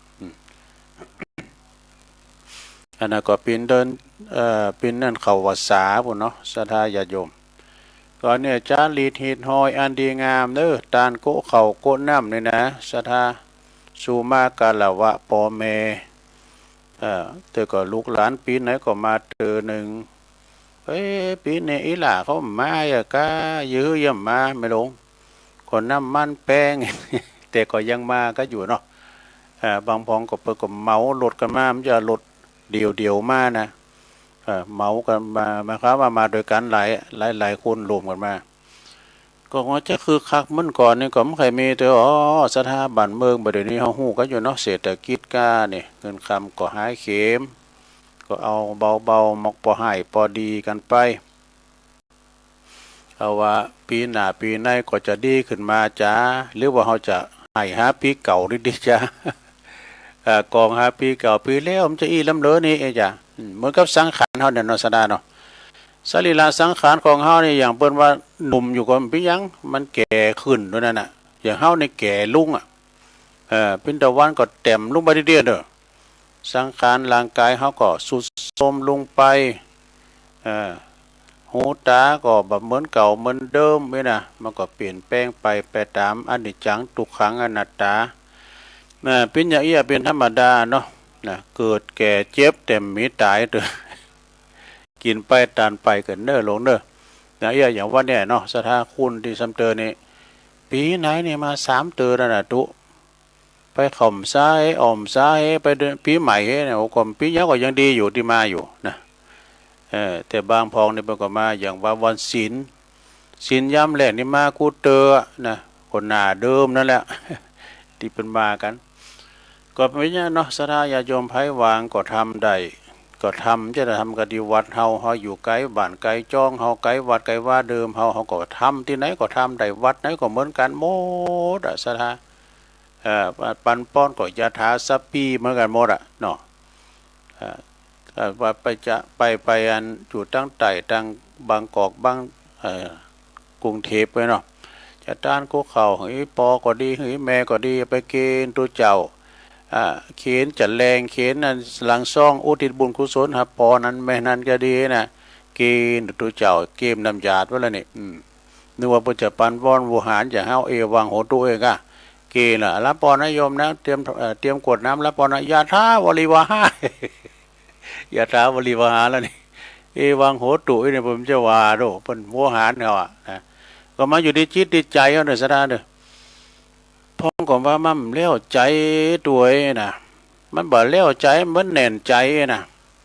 อันนั้นก็เป็นเดินเป็นนั่นเข้าวัดสาปุ่นเนาะศรัทธาญาติโยมก่อนเนี่ยจารีดหีดหอยอันดีงามเด้อตานโกเข่าโกน้ำนี่นะศรัทธาสุมากาละวะปอเมแต่ก็ลูกหลานปีไหนก็มาเจอหนึ่งปีนี้อีหล่าเขามาอย่ากะยื้อยังมาไม่ลงคนน้ำมันแป้ง แต่ก็ยังมาก็อยู่เนาะบางพองก็เปิดก็เมารถกันมามันจะรถเดียวมานะเมากันมาครับมาโดยกันหลายคนรวมกันมาก็ว่าจะคือคักมันก่อนนี่ก็ไม่เคยมีแต่สถาบันเมืองบัดนี้เฮาฮู้กันอยู่เนาะเศรษฐกิจก้านี่เงินคำก็หายเข็มก็เอาเบาๆมอกพอหายพอดีกันไปเอาว่าปีหน้าปีในก็จะดีขึ้นมาจ้าหรือว่าเฮาจะให้หาปีเก่าดิจ้ากองหาปีเก่าปีแล้วมันจะอีลำเลอนี่จ้ะเหมือนกับสังขารเฮาเนี่ยเนาะสดาเนาะสรีระสังขารของเฮานี่อย่างเปิ้นว่าหนุ่มอยู่ก็เป็นยังมันแก่ขึ้นด้วยนั่นน่ะอย่างเฮานี่แก่ลุงเป็นตะวันก็เต็มลุงไปเรื่อยๆเด้อสังขารร่างกายเฮาก็สุดโทรมลงไปหูตาก็แบบเหมือนเก่าเหมือนเดิมไม่นะมันก็เปลี่ยนแปลงไปตามอนิจจังทุกขังอนัตตาเป็นอย่างนี้เป็นธรรมดาเนาะเกิดแก่เจ็บแต่มีตายเด้อกินไปตานไปกันเน้อลงเน้ออย่างว่าเนี่ยเนาะสถาคุณที่ซ้ำเตอนี่ปีไหนเนี่ยมา3 เตอนั่นน่ะตุไปข่มซ้ายอ่อมซ้ายไปปีใหม่เนี่ยโอ้ก่อนปีนี้ก็ยังดีอยู่ที่มาอยู่นะแต่บางพองเนี่ยมันก็มาอย่างว่าวันศีลย่ำแหลกนี่มากูเตอนะคนหน้าเดิมนั่นแหละ ที่เป็นมากันก็เป็นอย่างเนาะสถาญาโยมไผวางก็ทำได้ก็ทำจะทำกติวัดเฮาอยู่ไกลบ้านไกลจ้องเฮาไกลวัดไกลว่าเดิมเฮาก็ทำที่ไหนก็ทำได้วัดไหนก็เหมือนกันหมดสถาปันป้อนก็ยาถาสัพพีเหมือนกันหมดเนาะว่าไปอันอยู่ตั้งไต่ตั้งบางกอกบางกรุงเทพไปเนาะจะต้านกุเข่าเฮ้ยปอก็ดีเฮ้ยแม่ก็ดีไปเกณฑ์ตัวเจ้าเขียนจัดแรงเขียนนั่นหลังซ่องอุทิศบุญกุศลครับปอนั้นแม่นั้นก็ดีนะเกณฑ์ตัวเจ้าเกมนำยาดไว้แล้วนี่นึกว่าปุจจุบันว่อนวูหารจะเฮาวังโหตัวเองเกณฑ์รับปอนโยมนะเตรียมกดน้ำรับปอนยาท้าวลีวาหายาท้าวลีวาหาแล้วนี่วังโหตุเนี่ยผมจะว่าโดเป็นวูหารเขานะก็มาอยู่ที่จิตที่ใจเขาเนี่ยสดาเด้อพ้องกับว่ามันเลี้ยวใจตัวนะมันบ่เลี้ยวใจมันแน่นใจนะ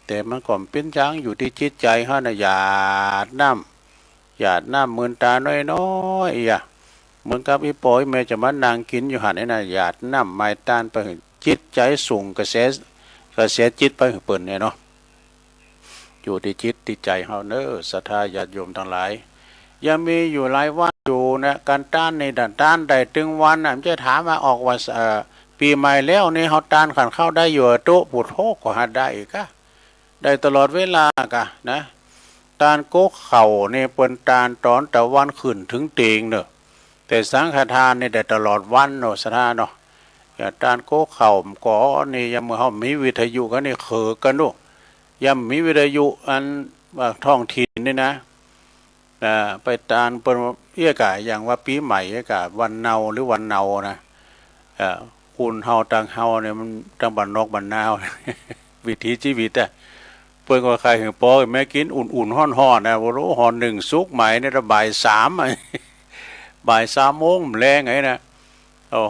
แต่มันก็เป็นจังอยู่ที่จิตใจเขานะหยาดน้ำมืนตาน้อยเหมือนกับอีปอยแม่จะมานั่งกินอยู่หันนี่นะหยาดน้ำไม้ตานไปจิตใจส่งกระแสจิตไปเปิ่นเนี่ยเนาะอยู่ที่จิตที่ใจเขาเนอะศรัทธาญาติโยมทั้งหลายยังมีอยู่หลายวันอยู่นะการต้านในด่านต้านได้ถึงวันน่ะจะถามมาออกว่าปีใหม่แล้วนี่เขาต้านขันเข้าได้อยู่โต๊ะปุถโธก็หัดได้อีกได้ตลอดเวลากะนะต้านโกเข่าเนี่ยเป็นต้านตอนตะวันขึ้นถึงเตียงเนอะแต่สังฆทานนี่ได้ตลอดวันเนอะสถานเนาะอย่าต้านโกเข่าก่อนี่ยังมือเขามีวิทยุกันนี่เขอกันดูยังมีวิทยุอันท้องถิ่นนี่นะไปตานเป็นเอี้ยกะอย่างว่าปีใหม่เอี้ยกะวันเนาหรือวันเนานะคุณเฮาตังเฮาเนี่ยมันตังบันนอกบันนาว วิถีชีวิตเปิ้นก็ใครถึงปอแม่กินอุ่นๆฮ้อนๆนะบ่รู้ฮ้อน1สุกใหม่เนี่ยบ่าย 3 บ่าย 3 โมงแรงไงนะ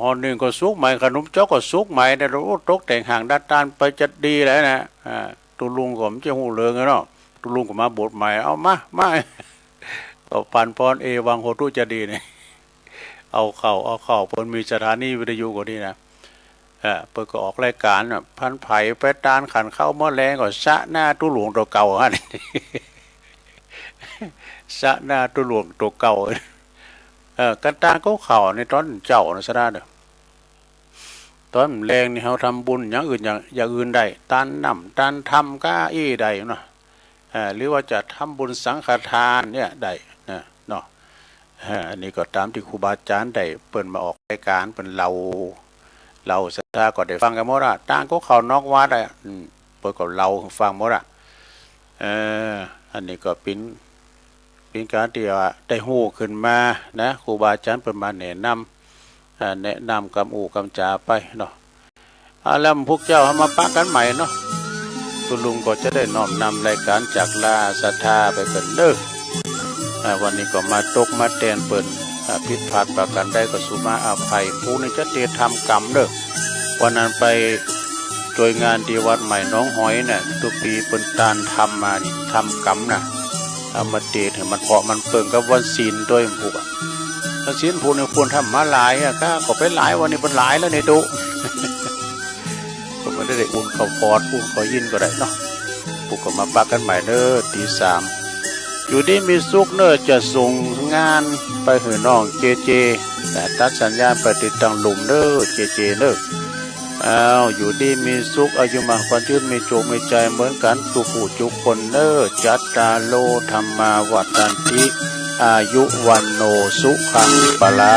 ฮอนหนึ่งก็ซุกใหม่ขนมจ๊อกก็ซุกใหม่แต่เราตกแต่งห่างด้านตานไปจัดดีแล้วนะตุลุงก็มันจะหูเลืองเนาะตุลุงก็มาบทใหม่เอามาก็ปันปอนวังโหตุจะดีเนี่ยเอาเข่าเพิ่นมีสถานีวิทยุก็ดีนะเพิ่นก็ออกรายการพันไผ่ไปตานขันเข้าหม้อแรงก็สะหน้าตุหลวงตัวเก่าฮะสะหน้าตุหลวงตัวเก่ากันตาก็เข่าในตอนเจ้านะซะได้เด้อตอนแรงนี่เขาทำบุญอย่างอื่นอย่างอื่นได้ตานนำตานทำก้าอี้ได้เนาะหรือว่าจะทำบุญสังฆทานเนี่ยได้เนาะอันนี้ก็ตามที่ครูบาอาจารย์ได้เปิดมาออกรายการเป็นเราศรัทธาก็ได้ฟังกันหมดอ่ะต่างก็เขานอกวัดอ่ะเปิดก็เราฟังหมดอ่ะอันนี้ก็เป็นการที่ว่าได้หู้ขึ้นมานะครูบาอาจารย์เปิดมาแนะนำกำอูกำจาไปเนาะแล้วพวกเจ้ามาปะกันใหม่เนาะคุณลุงก็จะได้น้อมนำรายการจากลาศรัทธาไปเป็นเด้อวันนี้ก็มาตกมาแตนเปิดผิดพลาดประการใดก็สุมาอภัยผู้นี้จะเตรียมทำกรรมเด้อวันนั้นไปโดยงานที่วัดใหม่น้องหอยเนี่ยทุกปีเป็นตานทำมานี่ทำกรรมนะเอามาเตะให้มันเพาะมันเปิงกับวันศีลด้วยผูกถ้าศีลผูกเนี่ยควรทำมาหลายก็ไปหลายวันนี้เป็นหลายแล้วในดุก็ไม่ได้อุ่นเขาปอดอุ่นเขายินก็ได้เนาะผูกก็มาปักกันใหม่เด้อตี 3อยู่ดีมีสุขเนอจะส่งงานไปหือน้องเจแต่ตัดสัญญาณไปติดตั้งหลุมเด้อเจเนออยู่ดีมีสุขอายุมาความยืนมีโจมีใจเหมือนกันทุกผู้ทุกคนเนอจัตตาโลธรรมาวัฏันติอายุวันโนสุขังปลา